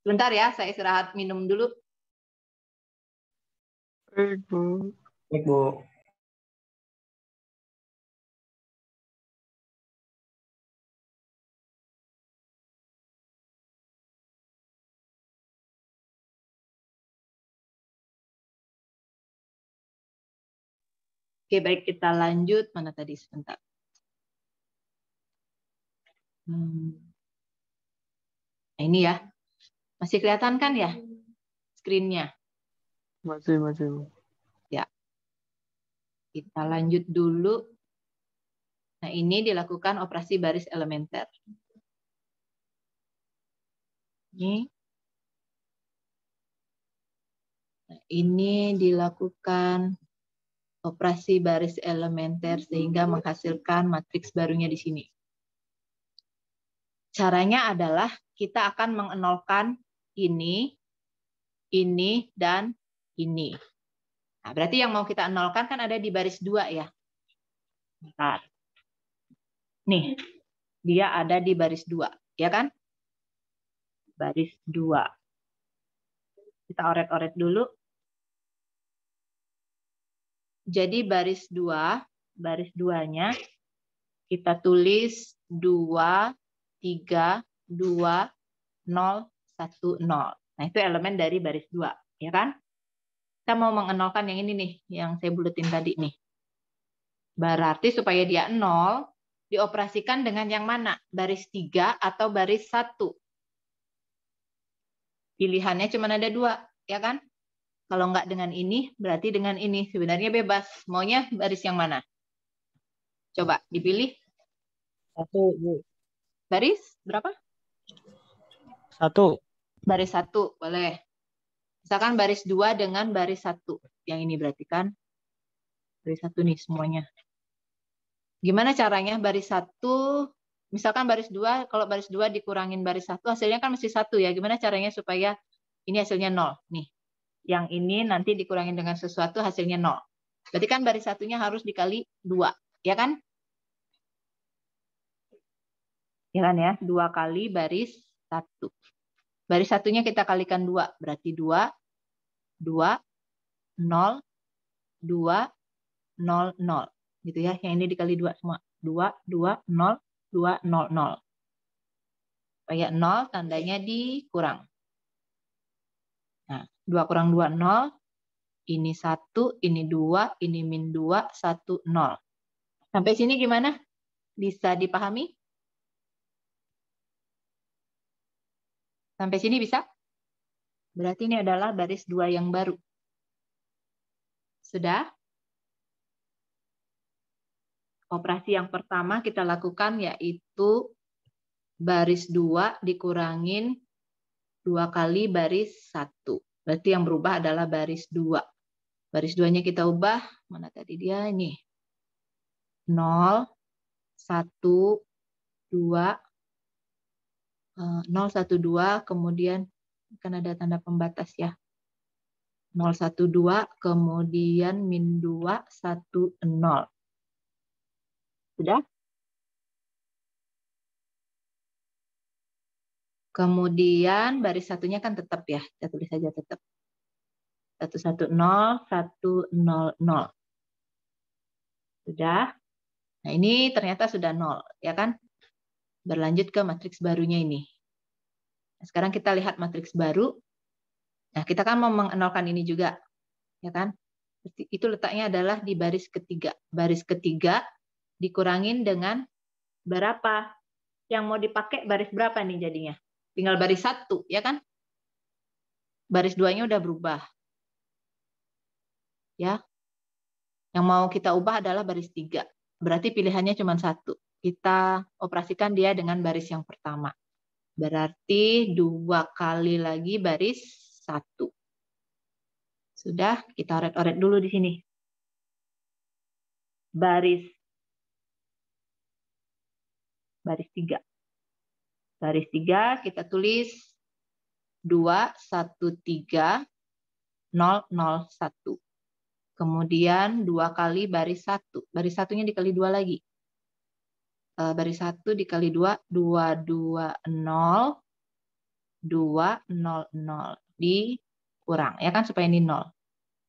Bentar ya, saya istirahat minum dulu. Baik, Bu. Baik, Bu. Oke, baik, kita lanjut. Mana tadi sebentar. Nah, ini ya. Masih kelihatan kan ya screen-nya? Masih, Bu. Ya. Kita lanjut dulu. Nah, ini dilakukan operasi baris elementer. Ini. Nah, ini dilakukan operasi baris elementer sehingga menghasilkan matriks barunya di sini. Caranya adalah kita akan mengenolkan ini, dan ini. Nah, berarti yang mau kita nolkan kan ada di baris 2 ya. Bentar. Nih, dia ada di baris 2, ya kan? Baris 2. Kita oret-oret dulu. Jadi baris 2, baris 2-nya kita tulis 2, 3, 2, 0, 1, 0. Nah, itu elemen dari baris 2, ya kan? Kita mau mengenolkan yang ini nih, yang saya buletin tadi nih. Berarti supaya dia 0, dioperasikan dengan yang mana? Baris 3 atau baris 1? Pilihannya cuma ada 2, ya kan? Kalau nggak dengan ini, berarti dengan ini. Sebenarnya bebas. Maunya baris yang mana? Coba dipilih. 1, Bu. Baris berapa? 1. Baris 1, boleh. Misalkan baris 2 dengan baris 1. Yang ini berarti kan baris 1 nih semuanya. Gimana caranya baris 1, misalkan baris 2, kalau baris 2 dikurangin baris 1, hasilnya kan mesti 1 ya. Gimana caranya supaya ini hasilnya 0? Nih, yang ini nanti dikurangin dengan sesuatu hasilnya 0. Berarti kan baris 1-nya harus dikali 2, ya kan? Ya kan ya, 2 kali baris 1. Baris 1-nya kita kalikan 2, berarti 2, 2, 0, 2, 0, 0. Gitu ya, yang ini dikali 2 semua. 2, 2, 0, 2, 0, 0. Supaya 0 tandanya dikurang. Nah, 2 kurang 2, 0. Ini 1, ini 2, ini min 2, 1, 0. Sampai sini gimana? Bisa dipahami? Sampai sini bisa? Berarti ini adalah baris 2 yang baru. Sudah? Operasi yang pertama kita lakukan yaitu baris 2 dikurangin 2 kali baris 1. Berarti yang berubah adalah baris 2. Baris 2-nya kita ubah. Mana tadi dia? Ini. 0, 1, 2, 0, 1, 2, kemudian kan ada tanda pembatas ya. 0, 1, 2, kemudian min 2, 1, 0. Sudah? Kemudian baris satunya kan tetap ya. Kita tulis saja tetap. 1, 1, 0, 1, 0, 0. Sudah? Nah, ini ternyata sudah 0, ya kan? Berlanjut ke matriks barunya ini. Nah, sekarang kita lihat matriks baru. Nah, kita kan mau mengenalkan ini juga, ya kan? Itu letaknya adalah di baris ketiga. Baris ketiga dikurangin dengan berapa? Yang mau dipakai baris berapa nih jadinya? Tinggal baris 1, ya kan? Baris 2-nya udah berubah. Ya. Yang mau kita ubah adalah baris 3. Berarti pilihannya cuma 1. Kita operasikan dia dengan baris yang pertama. Berarti 2 kali lagi baris 1. Sudah, kita oret-oret dulu di sini. Baris 3. Baris 3 kita tulis 2, 1, 3, 0, 0, 1. Kemudian 2 kali baris 1. Baris 1-nya dikali 2 lagi. Baris 1 dikali 2, 2, 2, 0, 2, 0, 0. Dikurang. Ya kan, supaya ini 0.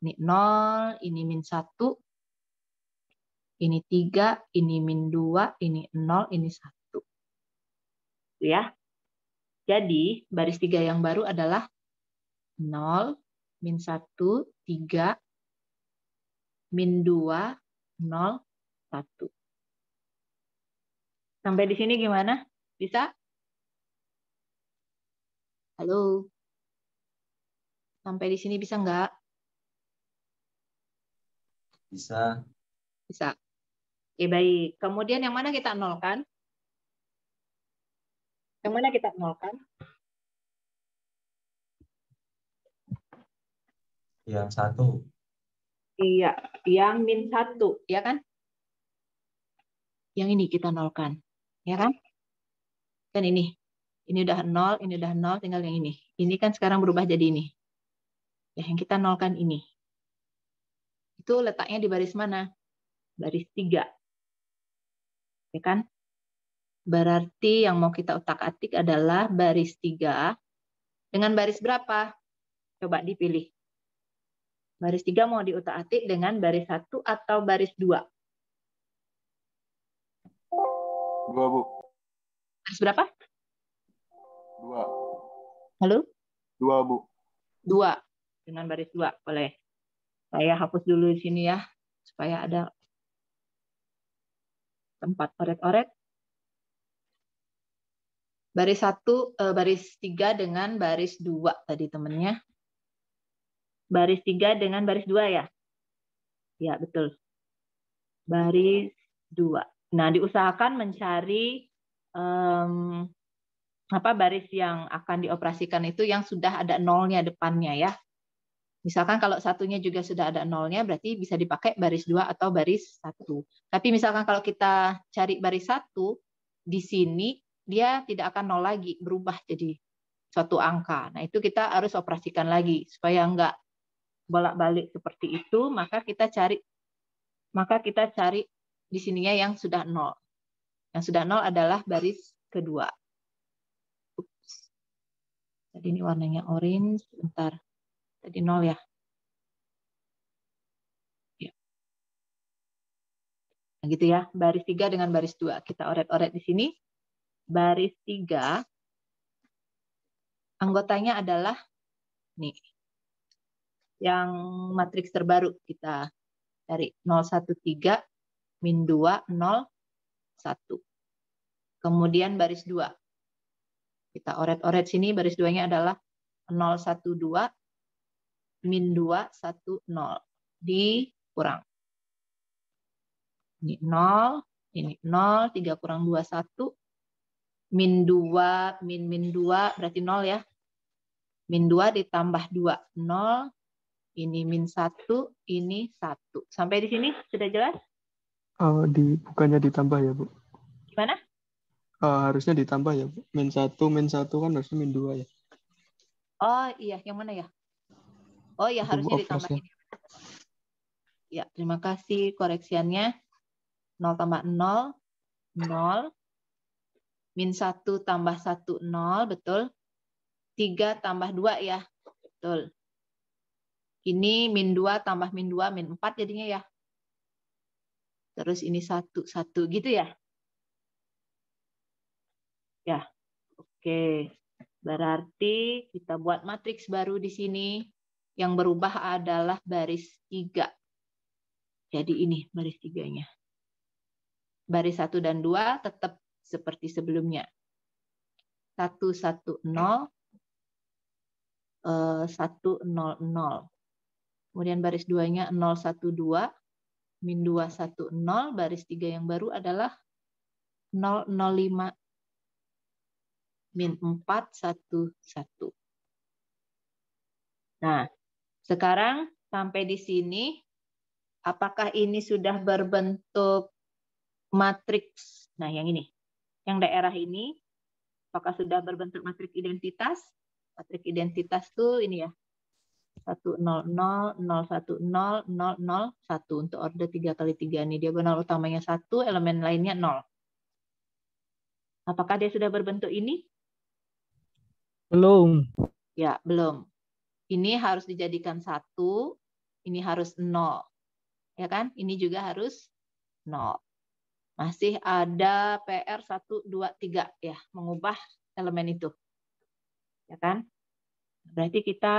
Ini 0, ini min 1. Ini 3, ini min 2, ini 0, ini 1. Ya. Jadi, baris 3 yang baru adalah 0, min 1, 3, min 2, 0, 1. Sampai di sini gimana? Bisa? Halo? Sampai di sini bisa nggak? Bisa. Bisa. Oke, baik. Kemudian yang mana kita nolkan? Yang mana kita nolkan? Yang 1. Iya, yang min 1, ya kan? Yang ini kita nolkan, ya kan? Kan ini. Ini udah 0, ini udah 0, tinggal yang ini. Ini kan sekarang berubah jadi ini. Ya, yang kita nolkan ini. Itu letaknya di baris mana? Baris 3. Ya kan? Berarti yang mau kita utak-atik adalah baris 3 dengan baris berapa? Coba dipilih. Baris 3 mau diutak-atik dengan baris 1 atau baris 2? 2, Bu. Baris berapa? 2. Halo? 2, Bu. 2. Dengan baris 2. Boleh. Saya hapus dulu di sini ya. Supaya ada tempat oret-oret. Baris 1, baris 3 dengan baris 2 tadi temennya. Baris 3 dengan baris 2 ya? Ya, betul. Baris 2. Nah, diusahakan mencari baris yang akan dioperasikan itu yang sudah ada nolnya depannya ya. Misalkan kalau satunya juga sudah ada nolnya, berarti bisa dipakai baris 2 atau baris 1. Tapi misalkan kalau kita cari baris 1, di sini dia tidak akan nol lagi, berubah jadi suatu angka. Nah, itu kita harus operasikan lagi supaya enggak bolak-balik seperti itu, maka kita cari di sininya yang sudah nol. Yang sudah nol adalah baris kedua. Ups. Tadi ini warnanya orange, bentar. Tadi nol ya. Nah, gitu ya, baris 3 dengan baris 2. Kita oret-oret di sini. Baris 3 anggotanya adalah nih. Yang matriks terbaru kita cari 013 min 2 0 1. Kemudian baris 2. Kita oret-oret sini, baris 2-nya adalah 0, 1, 2, min 2, 1, 0. Dikurang. Ini 0, ini 0, 3 kurang 2, 1. Min 2, min 2, berarti 0 ya. Min 2 ditambah 2, 0. Ini min 1, ini 1. Sampai di sini sudah jelas? Bukannya ditambah ya, Bu? Gimana? Harusnya ditambah ya, Bu. Min 1 kan harusnya min 2 ya. Oh iya, yang mana ya? Oh iya, Itu, Bu, harusnya ditambah operasinya. ini. Ya, terima kasih koreksiannya. 0 tambah 0, 0. Min 1 tambah 1, 0, betul. 3 tambah 2 ya, betul. Ini min 2 tambah min 2, min 4 jadinya ya. Terus ini 1, 1 gitu ya. Ya, oke. Berarti kita buat matriks baru di sini. Yang berubah adalah baris 3. Jadi ini baris 3-nya. Baris 1 dan 2 tetap seperti sebelumnya. 1, 1, 0. 1, 0, 0. Kemudian baris 2-nya 0, 1, 2. Min 2, 1, 0. Baris 3 yang baru adalah 0, 0, 5. Min 4, 1, 1. Nah, sekarang sampai di sini, apakah ini sudah berbentuk matriks? Nah, yang ini. Yang daerah ini, apakah sudah berbentuk matriks identitas? Matriks identitas tuh ini ya. 1, 0, 0, 0, 1, 0, 0, 0, 1. Untuk order 3 kali 3 ini. Diagonal utamanya 1, elemen lainnya 0. Apakah dia sudah berbentuk ini? Belum. Ya, belum. Ini harus dijadikan 1, ini harus 0. Ya kan? Ini juga harus 0. Masih ada PR 1, 2, 3 ya, mengubah elemen itu. Ya kan? Berarti kita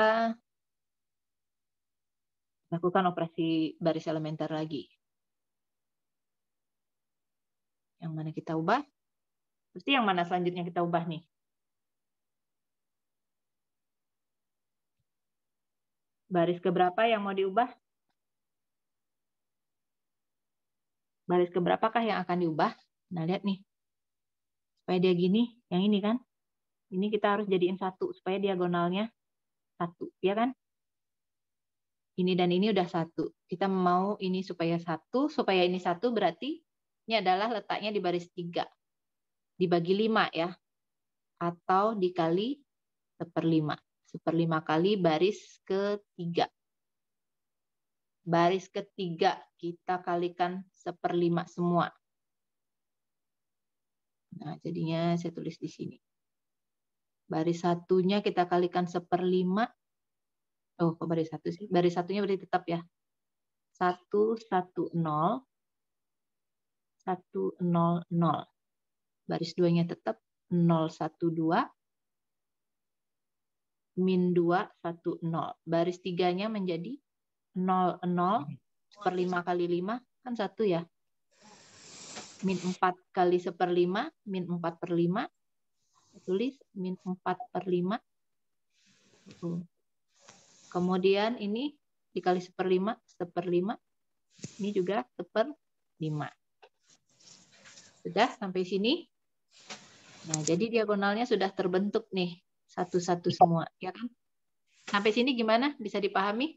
lakukan operasi baris elementer lagi. Yang mana kita ubah? Pasti yang mana selanjutnya kita ubah nih? Baris keberapa yang mau diubah? Baris keberapakah yang akan diubah? Nah, lihat nih. Supaya dia gini, yang ini kan. Ini kita harus jadiin 1, supaya diagonalnya 1. Ya kan? Ini dan ini udah 1. Kita mau ini supaya 1, supaya ini 1 berarti ini adalah letaknya di baris 3. Dibagi 5 ya. Atau dikali 1/5. 1/5 kali baris ketiga. Baris ketiga kita kalikan 1/5 semua. Nah, jadinya saya tulis di sini. Baris satunya kita kalikan 1/5. Oh, kok baris 1 sih? Baris satunya berarti tetap ya. 1, 1, 0. 1, 0, 0. Baris 2-nya tetap 0, 1, 2. Min 2, 1, 0. Baris 3-nya menjadi 0, 0. 1/5 kali 5 kan 1 ya. Min 4 kali 1/5, min 4/5. Tulis min 4/5. Kemudian ini dikali 1/5, 1/5. Ini juga 1/5. Sudah sampai sini? Nah, jadi diagonalnya sudah terbentuk nih. Satu-satu semua, ya kan? Sampai sini gimana? Bisa dipahami?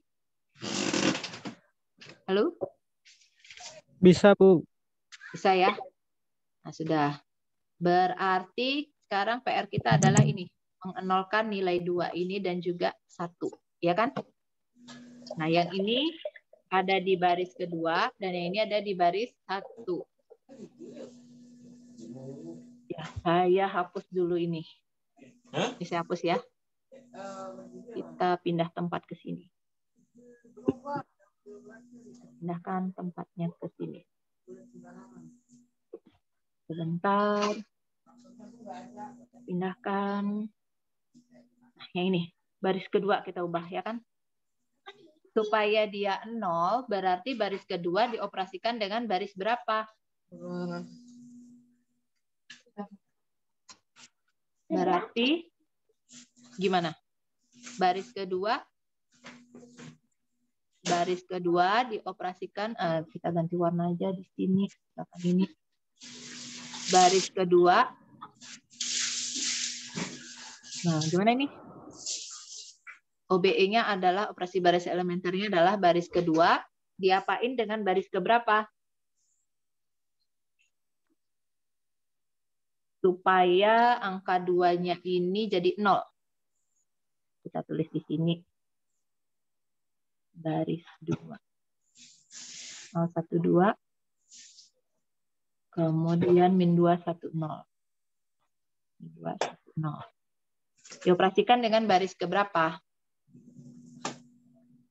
Halo? Bisa, Bu. Bisa ya? Nah, sudah. Berarti sekarang PR kita adalah ini. Mengenolkan nilai 2 ini dan juga 1. Ya kan? Nah, yang ini ada di baris kedua dan yang ini ada di baris 1. Ya, saya hapus dulu ini. Ini saya hapus ya. Kita pindah tempat ke sini. Pindahkan tempatnya ke sini. Sebentar. Pindahkan. Nah, yang ini. Baris kedua kita ubah ya kan. Supaya dia 0, berarti baris kedua dioperasikan dengan baris berapa? Berarti gimana? Baris kedua dioperasikan, kita ganti warna aja di sini. Ini baris kedua. Nah, gimana ini? OBE-nya adalah operasi baris elementernya adalah baris kedua. Diapain dengan baris keberapa? Supaya angka 2-nya ini jadi 0. Kita tulis di sini. Baris 2. 0, 1, 2. Kemudian min 2, 1, 0. Min 2, 1, 0. Dioperasikan dengan baris keberapa?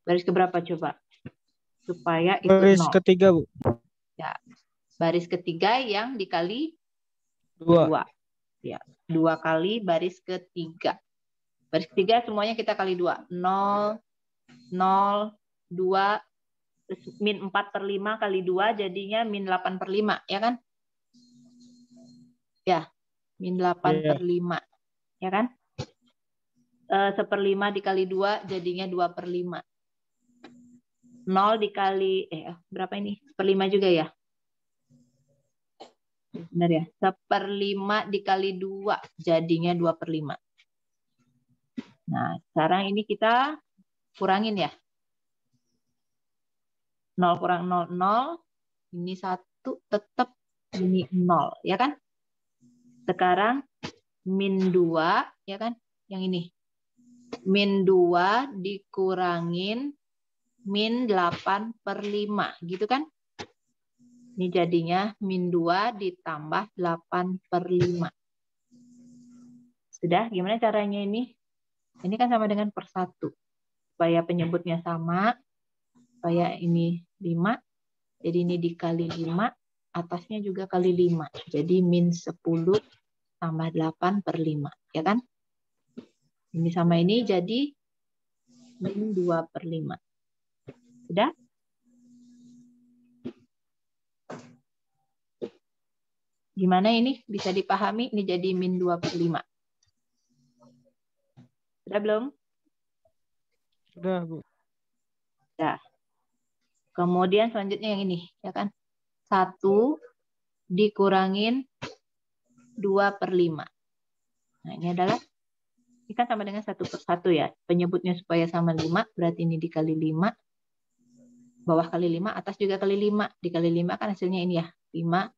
Baris keberapa coba? Supaya itu Baris 0. ketiga, Bu. Ya. Baris ketiga yang dikali 2. 2. Ya, 2 kali baris ketiga. Baris ketiga semuanya kita kali 2. 0, 0, 2, terus min 4/5 kali 2 jadinya min 8/5, ya kan? Ya, min 8/5. Ya kan? 1/5 dikali 2 jadinya 2/5. 0 dikali, berapa ini? 1/5 juga ya? Benar ya? 1/5 dikali 2 jadinya 2/5. Nah, sekarang ini kita kurangin ya. 0 kurang 0, 0. Ini 1 tetap ini 0, ya kan? Sekarang min 2, ya kan? Yang ini. Min 2 dikurangin min 8/5, gitu kan? Ini jadinya min 2 ditambah 8/5. Sudah, gimana caranya ini? Ini kan sama dengan per 1. Supaya penyebutnya sama, supaya ini 5, jadi ini dikali 5, atasnya juga kali 5. Jadi min 10 tambah 8/5, ya kan? Ini sama ini jadi min 2/5. Sudah? Gimana ini? Bisa dipahami? Ini jadi min 2/5. Sudah belum? Sudah, Bu. Sudah. Kemudian selanjutnya yang ini, ya kan? 1 dikurangin 2/5. Nah, ini adalah, ini kan sama dengan 1/1 ya. Penyebutnya supaya sama 5, berarti ini dikali 5. Bawah kali 5, atas juga kali 5. Dikali 5 kan hasilnya ini ya. 5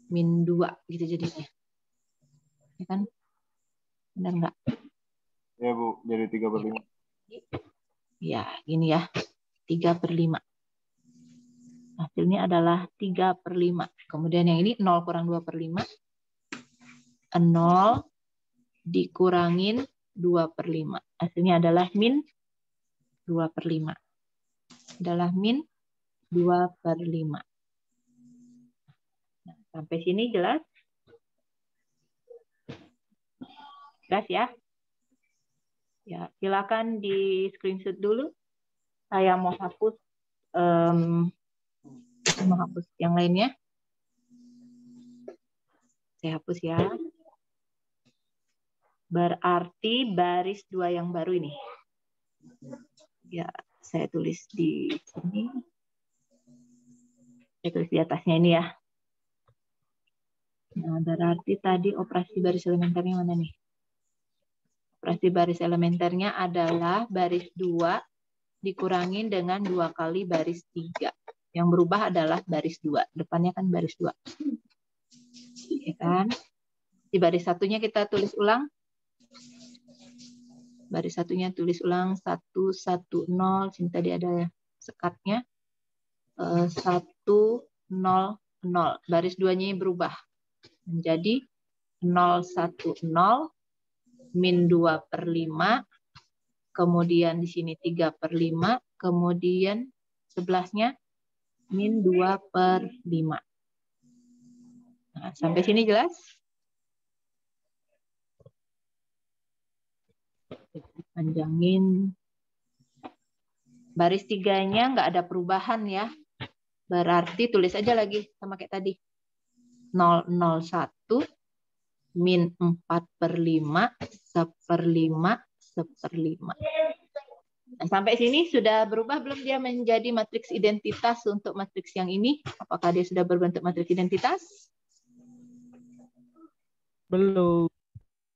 min 2 gitu jadinya. Ya kan? Benar nggak? Ya, Bu. Jadi 3/5. Ya, ini ya. 3/5. Hasilnya adalah 3/5. Kemudian yang ini 0 kurang 2/5. 0 dikurangin 2/5. Hasilnya adalah min 2/5. Adalah min 2/5. Nah, sampai sini jelas? Jelas ya? Ya, silakan di screenshot dulu. Saya mau hapus yang lainnya. Saya hapus ya. Berarti baris 2 yang baru ini. Ya, saya tulis di sini. Saya tulis di atasnya ini ya. Nah, berarti tadi operasi baris elementernya mana nih? Operasi baris elementernya adalah baris 2 dikurangin dengan 2 kali baris 3. Yang berubah adalah baris 2. Depannya kan baris 2. Ya kan? Di baris satunya kita tulis ulang. Baris satunya tulis ulang 1, 1, 0. Sini tadi ada sekatnya. 1, 0, 0. Baris 2-nya berubah. Menjadi 0, 1, 0. Min 2/5. Kemudian di sini 3/5. Kemudian sebelahnya min 2/5. Nah, sampai sini jelas? Panjangin. Baris 3-nya nggak ada perubahan ya. Berarti tulis aja lagi sama kayak tadi. 001 min 4/5, 1/5, 1/5. Nah, sampai sini sudah berubah belum dia menjadi matriks identitas untuk matriks yang ini? Apakah dia sudah berbentuk matriks identitas? Belum.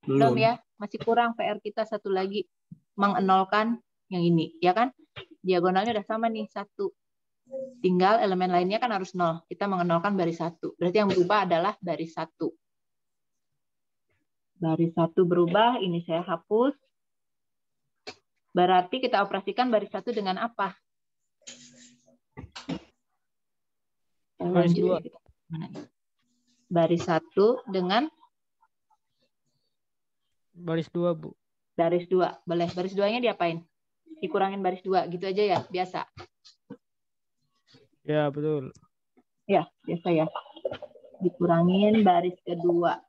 Belum ya, masih kurang PR kita satu lagi, mengenolkan yang ini, ya kan? Diagonalnya udah sama nih, 1. Tinggal elemen lainnya kan harus 0. Kita mengenolkan baris 1. Berarti yang berubah adalah baris 1. Baris 1 berubah, ini saya hapus. Berarti kita operasikan baris 1 dengan apa? Baris 2. Baris 1 dengan Baris 2, Bu. baris 2. Boleh, baris 2-nya diapain? Dikurangin baris 2, gitu aja ya, biasa. Ya, betul. Ya, biasa ya. Dikurangin baris kedua.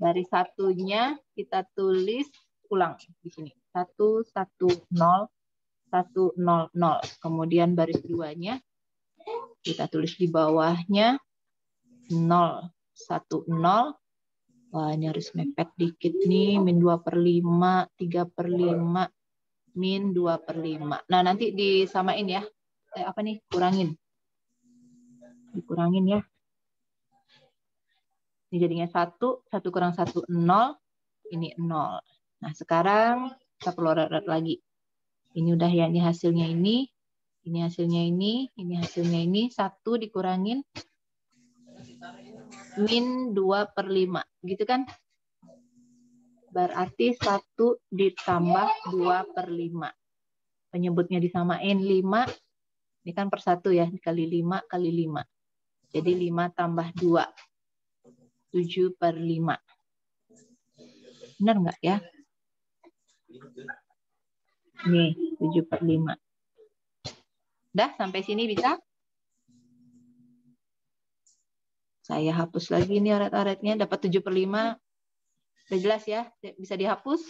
Baris 1-nya kita tulis ulang di sini. 1, 1, 0, 1, 0, 0. Kemudian baris 2-nya kita tulis di bawahnya 0, 1, 0. Wah, ini harus mepet dikit nih. Min 2/5, 3/5, min 2/5. Nah, nanti disamain ya. Apa nih? Kurangin. Dikurangin ya. Ini jadinya 1, 1 kurang 1, 0. Ini 0. Nah, sekarang kita perlu lihat lagi. Ini udah ya, ini hasilnya ini. Ini hasilnya ini. Ini hasilnya ini. 1 dikurangin min 2/5. Gitu kan? Berarti 1 ditambah 2/5. Penyebutnya disamain 5. Ini kan per 1 ya. Dikali 5 kali 5. Jadi 5 tambah 2. 7/5. Benar nggak ya? Nih, 7/5. Udah, sampai sini bisa? Saya hapus lagi nih oret-oretnya. Dapat 7/5. Udah jelas ya? Bisa dihapus?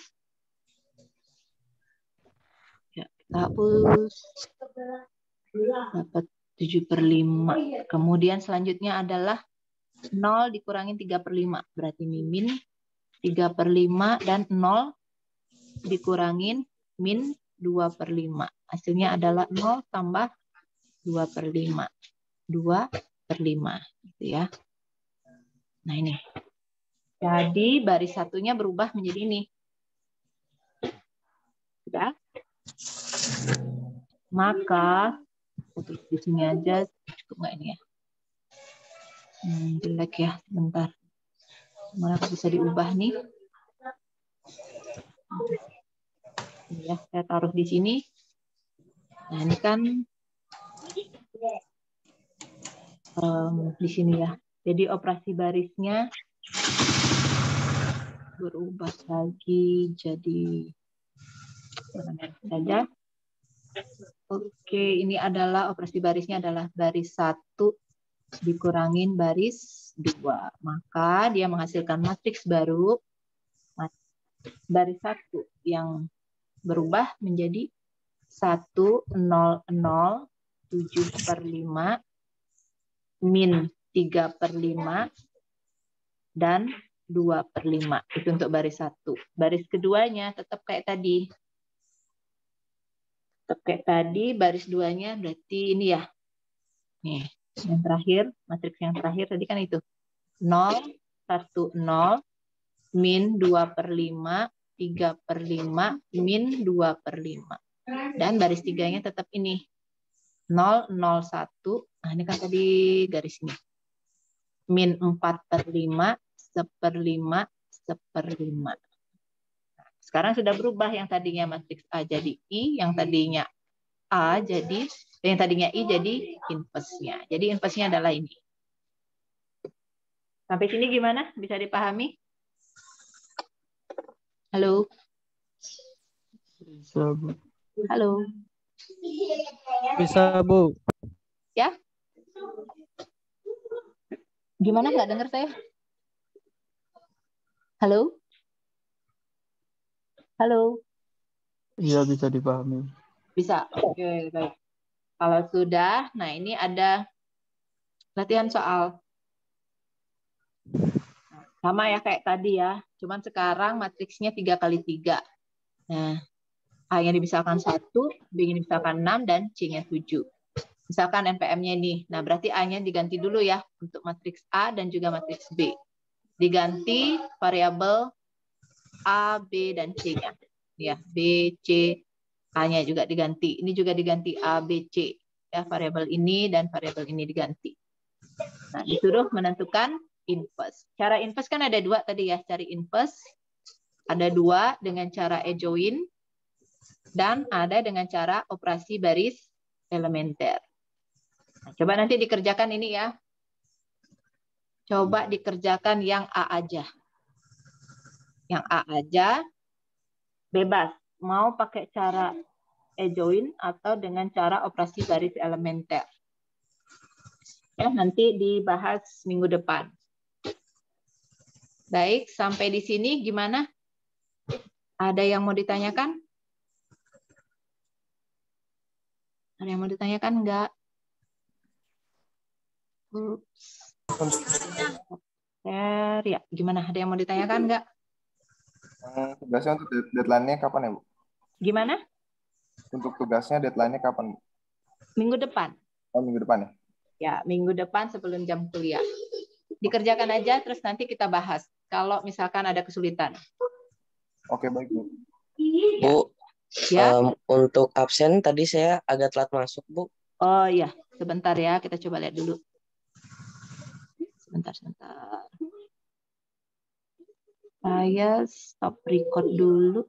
Ya, kita hapus. Dapat 7/5. Kemudian selanjutnya adalah 0 dikurangin 3/5. Berarti min 3/5 dan 0 dikurangin min 2/5. Hasilnya adalah 0 tambah 2/5. 2/5. Gitu ya. Nah ini. Jadi baris 1-nya berubah menjadi ini. Sudah? Maka di sini aja cukup nggak ini ya? Jelek ya, bentar. Mana bisa diubah nih? Ya, saya taruh di sini. Nah ini kan di sini ya. Jadi operasi barisnya berubah lagi jadi saja. Oke, ini adalah operasi barisnya adalah baris 1 dikurangin baris 2. Maka dia menghasilkan matriks baru. Baris 1 yang berubah menjadi 1, 0, 0, 7/5, min 3/5, dan 2/5. Itu untuk baris 1. Baris keduanya tetap kayak tadi. Tetap kayak tadi, baris 2-nya berarti ini ya. Nih, yang terakhir, matriks yang terakhir tadi kan itu. 0, 1, 0, min 2/5, 3/5, min 2/5. Dan baris 3-nya tetap ini. 0, 0, 1. Nah, ini kan tadi garis ini. Min 4/5, 1/5, 1/5. Sekarang sudah berubah, yang tadinya matriks A jadi I, yang tadinya A jadi, yang tadinya I jadi inverse-nya. Jadi inverse-nya adalah ini. Sampai sini gimana? Bisa dipahami? Halo? Bisa, Bu. Halo? Bisa, Bu. Ya? Gimana, nggak dengar saya? Halo? Halo? Iya, bisa dipahami. Bisa? Oke, baik. Kalau sudah, nah ini ada latihan soal. Sama ya kayak tadi ya. Cuman sekarang matriksnya 3x3. Nah, A-nya dimisalkan 1, B-nya dimisalkan 6, dan C-nya 7. Misalkan NPM-nya ini. Nah, berarti A-nya diganti dulu ya untuk matriks A dan juga matriks B. Diganti variabel A, B, dan C-nya. Ya, B, C, A-nya juga diganti. Ini juga diganti A, B, C. Ya, variabel ini dan variabel ini diganti. Nah, disuruh menentukan inverse. Cara inverse kan ada 2 tadi ya. Cari inverse ada 2 dengan cara adjoint dan ada dengan cara operasi baris elementer. Nah, coba nanti dikerjakan ini ya. Coba dikerjakan yang A aja. Yang A aja bebas. Mau pakai cara adjoint atau dengan cara operasi baris elementer. Ya, nanti dibahas minggu depan. Baik, sampai di sini gimana? Ada yang mau ditanyakan? Ada yang mau ditanyakan enggak? Ya, gimana? Ada yang mau ditanyakan enggak? Tugasnya untuk deadline-nya kapan ya, Bu? Gimana? Untuk tugasnya deadline-nya kapan, Bu? Minggu depan. Oh, minggu depan ya? Ya, minggu depan sebelum jam kuliah. Dikerjakan aja, terus nanti kita bahas. Kalau misalkan ada kesulitan. Oke, baik, Bu. Bu, Ya. untuk absen tadi saya agak telat masuk, Bu. Oh iya, sebentar ya, kita coba lihat dulu. Sebentar. Saya stop record dulu.